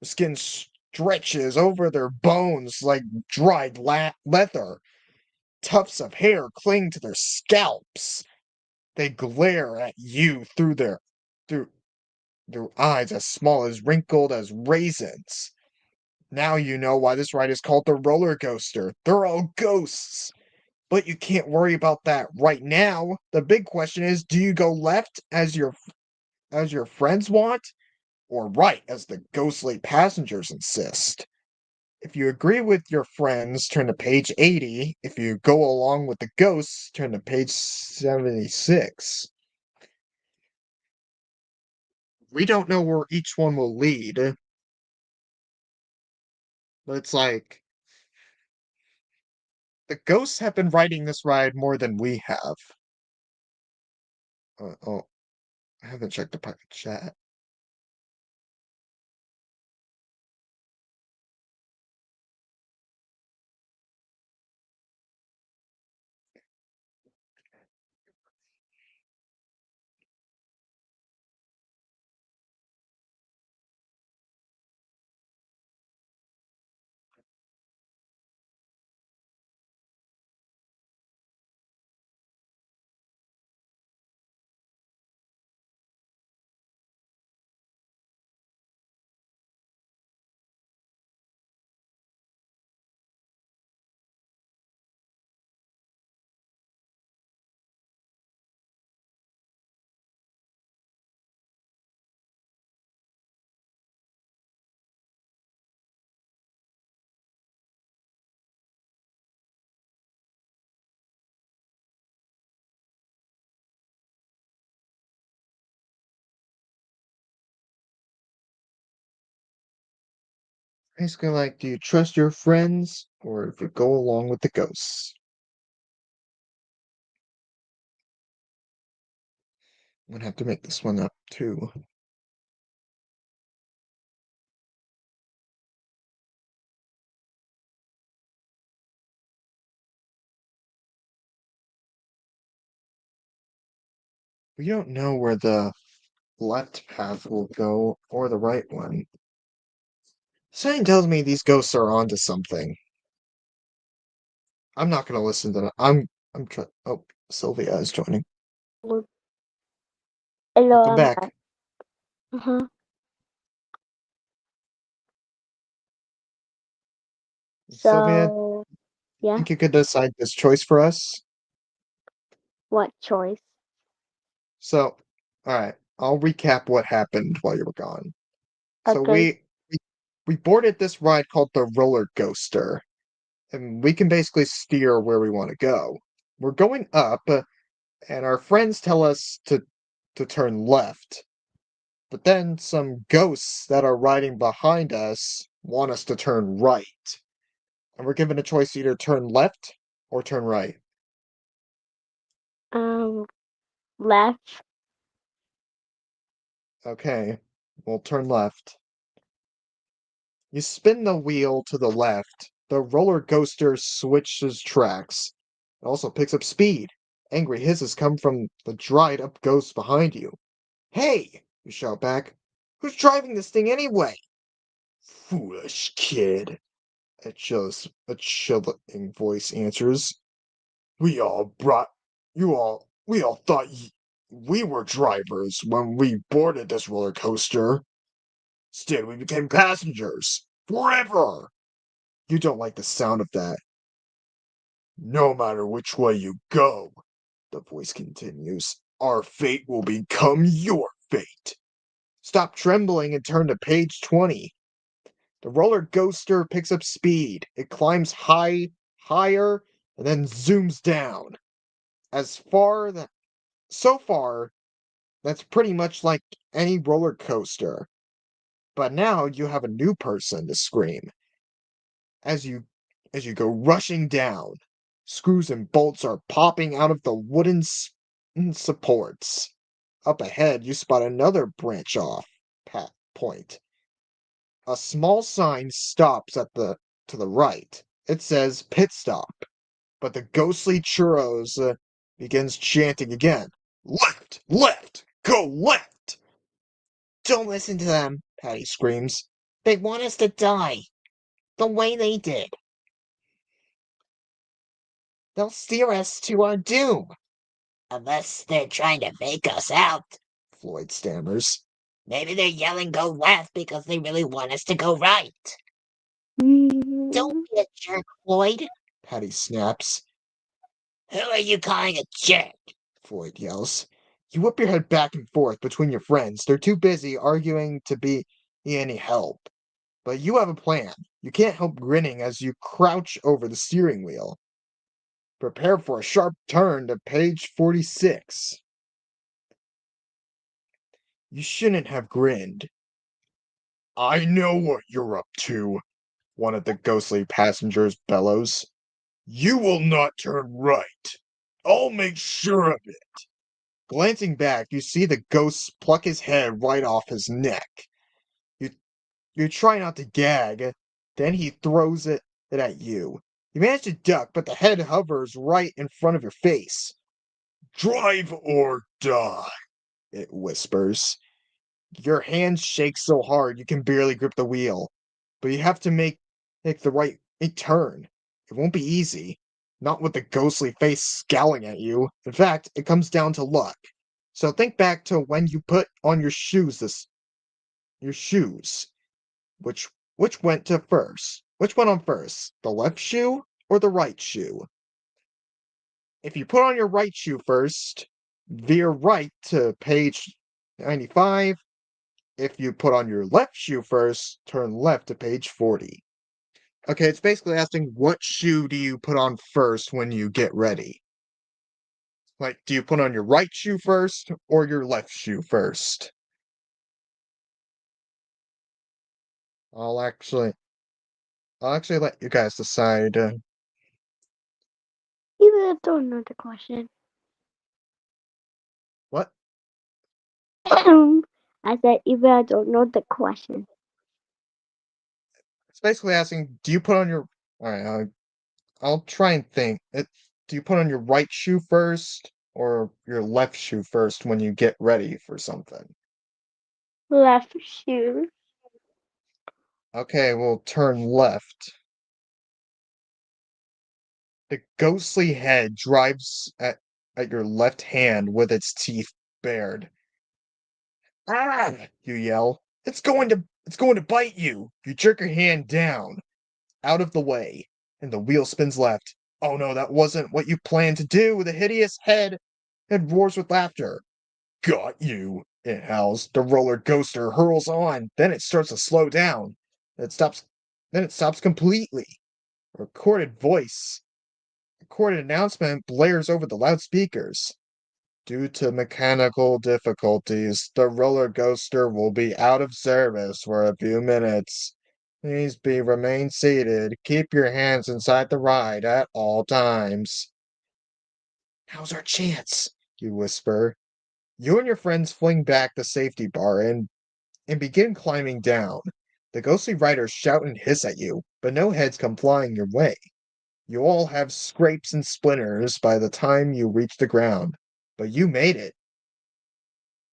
The skin stretches over their bones like dried leather. Tufts of hair cling to their scalps. They glare at you through their eyes as small as wrinkled as raisins. Now you know why this ride is called the roller coaster. They're all ghosts. But you can't worry about that right now. The big question is, do you go left as your friends want, or right as the ghostly passengers insist? If you agree with your friends, turn to page 80. If you go along with the ghosts, turn to page 76. We don't know where each one will lead, but it's like the ghosts have been riding this ride more than we have. Oh, I haven't checked the private chat. Basically, like, do you trust your friends or if you go along with the ghosts? I'm gonna have to make this one up too. We don't know where the left path will go or the right one. Something tells me these ghosts are onto something. I'm not gonna listen to them. I'm trying. Oh, Sylvia is joining. Hello, Welcome I'm back. back. Uh-huh. Sylvia, So, I yeah, think you could decide this choice for us. what choice? So, alright, I'll recap what happened while you were gone. So Okay. we boarded this ride called the roller coaster, and we can basically steer where we want to go. We're going up, and our friends tell us to turn left. But then some ghosts that are riding behind us want us to turn right. And we're given a choice to either turn left or turn right. Um, left. Okay, we'll turn left. You spin the wheel to the left. The roller coaster switches tracks. It also picks up speed. Angry hisses come from the dried up ghosts behind you. Hey! You shout back. Who's driving this thing anyway? Foolish kid. A chilling voice answers. We all brought we all thought we were drivers when we boarded this roller coaster. Instead, we became passengers forever. You don't like the sound of that. No matter which way you go, the voice continues, our fate will become your fate. Stop trembling and turn to page 20. The roller coaster picks up speed. It climbs higher, and then zooms down. As far that so far, that's pretty much like any roller coaster. But now you have a new person to scream. As you as you go rushing down, screws and bolts are popping out of the wooden supports. Up ahead, you spot another branch off point. A small sign stops at the to the right. It says pit stop, but the ghostly churros begins chanting again. Left, left, go left. Don't listen to them, Patty screams. They want us to die, the way they did. They'll steer us to our doom. Unless they're trying to fake us out, Floyd stammers. maybe they're yelling go left because they really want us to go right. Don't be a jerk, Floyd. Patty snaps. Who are you calling a jerk? Floyd yells. You whip your head back and forth between your friends. They're too busy arguing to be any help. But you have a plan. You can't help grinning as you crouch over the steering wheel. Prepare for a sharp turn to page 46. You shouldn't have grinned. I know what you're up to, one of the ghostly passengers bellows. You will not turn right. I'll make sure of it. Glancing back, you see the ghost pluck his head right off his neck. You you try not to gag, then he throws it at you. You manage to duck, but the head hovers right in front of your face. Drive or die, it whispers. Your hands shake so hard you can barely grip the wheel, but you have to make the right turn. It won't be easy, not with the ghostly face scowling at you. In fact, it comes down to luck. So think back to when you put on your shoes. Which which went to first? Which went on first? The left shoe or the right shoe? If you put on your right shoe first, veer right to page 95. If you put on your left shoe first, turn left to page 40. Okay, it's basically asking what shoe do you put on first when you get ready? Like, do you put on your right shoe first or your left shoe first? I'll actually I'll actually let you guys decide. Even I don't know the question. What? I said even I don't know the question. It's basically asking, do you put on your... Alright, I'll try and think. Do you put on your right shoe first or your left shoe first when you get ready for something? Left shoe. Okay, we'll turn left. The ghostly head drives at your left hand with its teeth bared. Ah! You yell. It's going to bite you. You jerk your hand down, out of the way, and the wheel spins left. Oh no, that wasn't what you planned to do. The hideous head roars with laughter. Got you, it howls. The roller coaster hurls on. Then it starts to slow down. It stops. Then it stops completely. A recorded announcement blares over the loudspeakers. Due to mechanical difficulties, the roller coaster will be out of service for a few minutes. Please remain seated. Keep your hands inside the ride at all times. Now's our chance, you whisper. You and your friends fling back the safety bar and begin climbing down. The ghostly riders shout and hiss at you, but no heads come flying your way. You all have scrapes and splinters by the time you reach the ground, but you made it.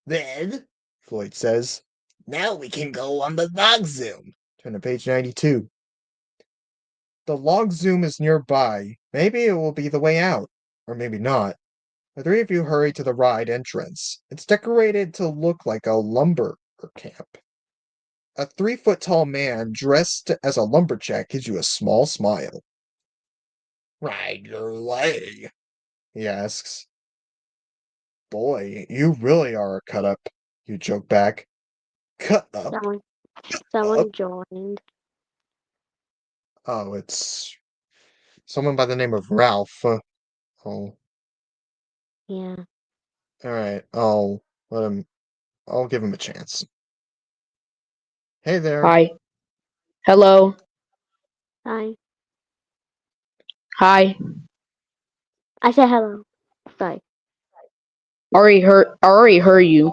Then, Floyd says, now we can go on the log zoom. Turn to page 92. The log zoom is nearby. Maybe it will be the way out, or maybe not. The three of you hurry to the ride entrance. It's decorated to look like a lumber camp. A 3-foot tall man dressed as a lumberjack gives you a small smile. Ride your way, he asks. Boy, you really are a cut up, you joke back. Cut up? Someone Up? joined. Oh, it's someone by the name of Ralph. Oh, Yeah. alright, let him, I'll give him a chance. Hey there. Hi. Hello. Hi. Hi. I said hello. Sorry. Already heard you.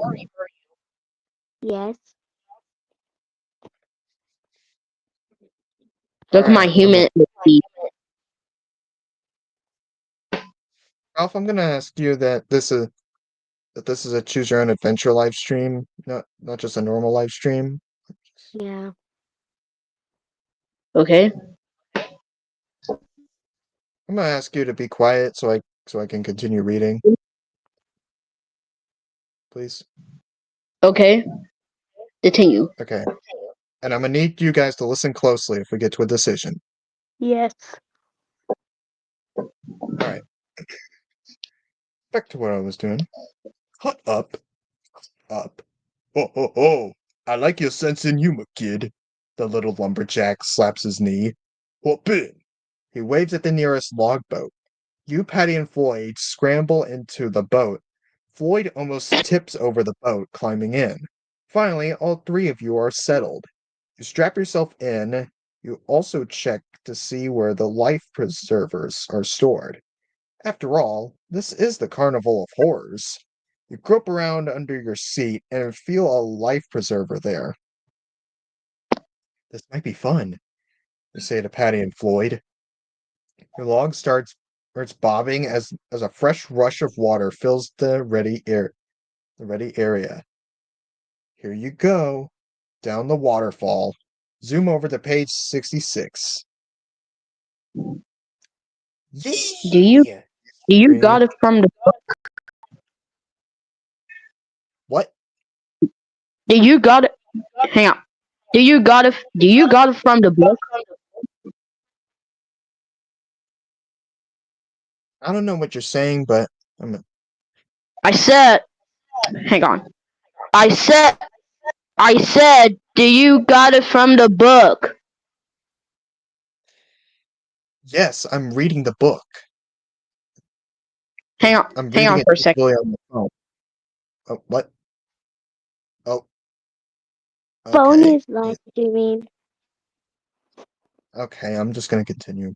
Yes. Look at my Alright, human. Ralph, I'm gonna ask you that this is a choose your own adventure live stream, not just a normal live stream. Yeah. Okay. I'm gonna ask you to be quiet so I can continue reading, please. Okay. Continue. Okay. And I'm gonna need you guys to listen closely if we get to a decision. Yes. Alright. Back to what I was doing. Hut up. Up. Oh, oh, oh. I like your sense and humor, kid. The little lumberjack slaps his knee. Hop in. He waves at the nearest log boat. You, Patty, and Floyd scramble into the boat. Floyd almost tips over the boat, climbing in. Finally, all three of you are settled. You strap yourself in. You also check to see where the life preservers are stored. After all, this is the Carnival of Horrors. You grope around under your seat and feel a life preserver there. This might be fun, you say to Patty and Floyd. Your log starts bobbing as a fresh rush of water fills the ready area. Here you go, down the waterfall. Zoom over to page 66. Do you Yeah! do you Scream. got it from the What? do you got it hang on. Do you got it from the book? I don't know what you're saying, but I said hang on. I said do you got it from the book? yes, I'm reading the book. Hang on I'm hang reading on it for a second. digitally on the phone. Oh, what? Oh, Phone okay. is live streaming. Okay, I'm just gonna continue.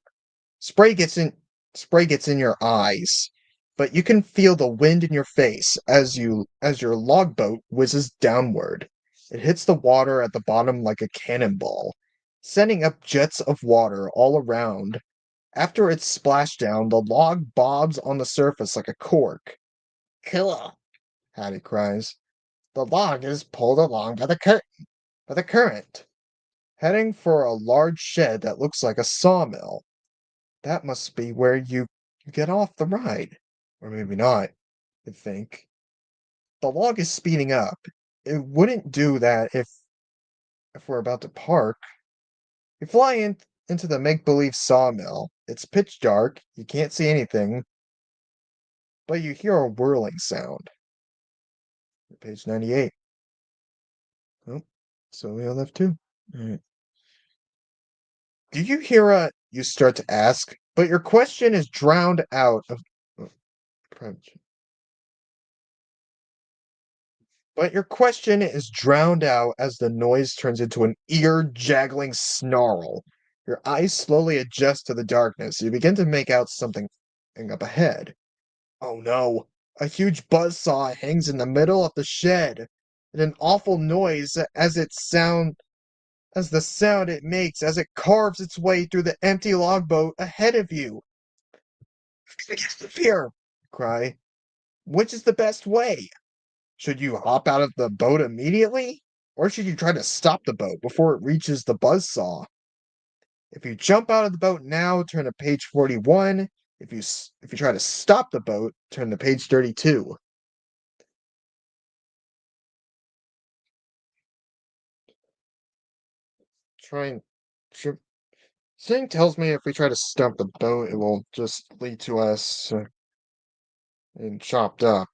Spray gets in your eyes, but you can feel the wind in your face as your logboat whizzes downward. It hits the water at the bottom like a cannonball, sending up jets of water all around. After its splashdown, the log bobs on the surface like a cork. Cool, Hattie cries. The log is pulled along by the current, heading for a large shed that looks like a sawmill. That must be where you get off the ride. Or maybe not, I think. The log is speeding up. It wouldn't do that if we're about to park. You fly into the make-believe sawmill. It's pitch dark, you can't see anything, but you hear a whirling sound. Page 98. Oh, so we all left too. Alright. Do you hear you start to ask, but your question is drowned out of But your question is drowned out as the noise turns into an ear-jaggling snarl. Your eyes slowly adjust to the darkness. You begin to make out something up ahead. Oh no! A huge buzzsaw hangs in the middle of the shed, and an awful noise as the sound it makes as it carves its way through the empty logboat ahead of you. Get the fear! Cry. Which is the best way? Should you hop out of the boat immediately? Or should you try to stop the boat before it reaches the buzzsaw? If you jump out of the boat now, turn to page 41. If you try to stop the boat, turn to page 32. Trying. Something tells me if we try to stop the boat, it will just lead to us and chopped up.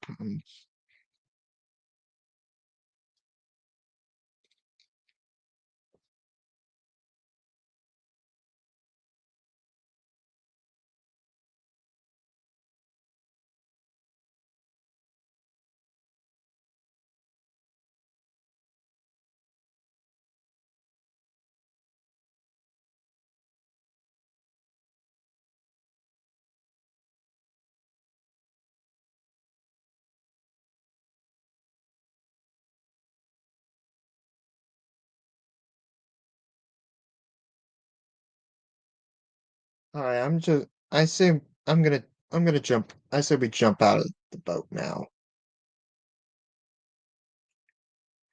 Alright, I say I'm gonna jump. I say we jump out of the boat now.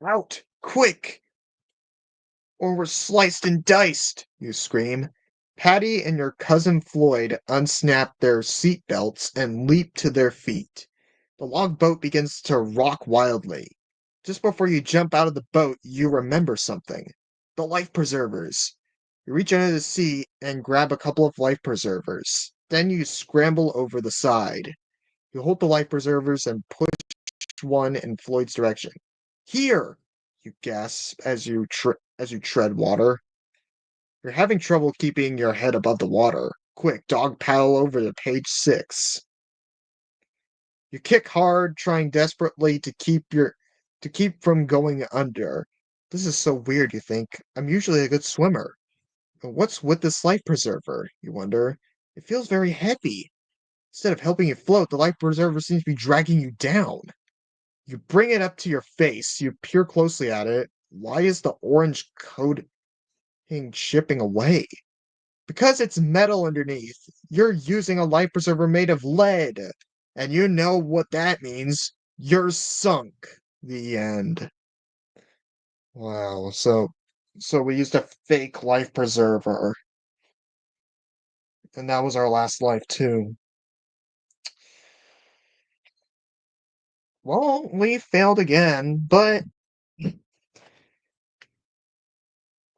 Out! Quick! Or we're sliced and diced, you scream. Patty and your cousin Floyd unsnap their seat belts and leap to their feet. The log boat begins to rock wildly. Just before you jump out of the boat, you remember something. The life preservers. You reach under the seat and grab a couple of life preservers. Then you scramble over the side. You hold the life preservers and push one in Floyd's direction. Here! You gasp as you tread water. You're having trouble keeping your head above the water. Quick, dog paddle over to page 6. You kick hard, trying desperately to keep from going under. This is so weird, you think. I'm usually a good swimmer. But what's with this life preserver, you wonder? It feels very heavy. Instead of helping you float, the life preserver seems to be dragging you down. You bring it up to your face, you peer closely at it. Why is the orange coating chipping away? Because it's metal underneath. You're using a life preserver made of lead. And you know what that means. You're sunk. The end. Wow, so we used a fake life preserver. And that was our last life too. Well, we failed again, but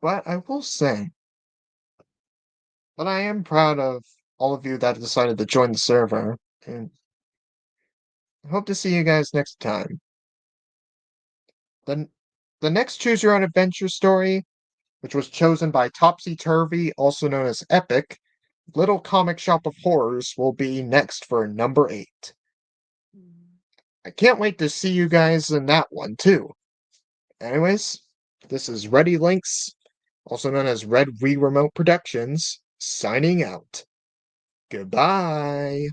I will say that I am proud of all of you that decided to join the server, and I hope to see you guys next time. The, the next Choose Your Own Adventure story, which was chosen by Topsy Turvy, also known as Epic, Little Comic Shop of Horrors, will be next for number 8. I can't wait to see you guys in that one, too. Anyways, this is Reddy Linx, also known as Red Wii Remote Productions, signing out. Goodbye.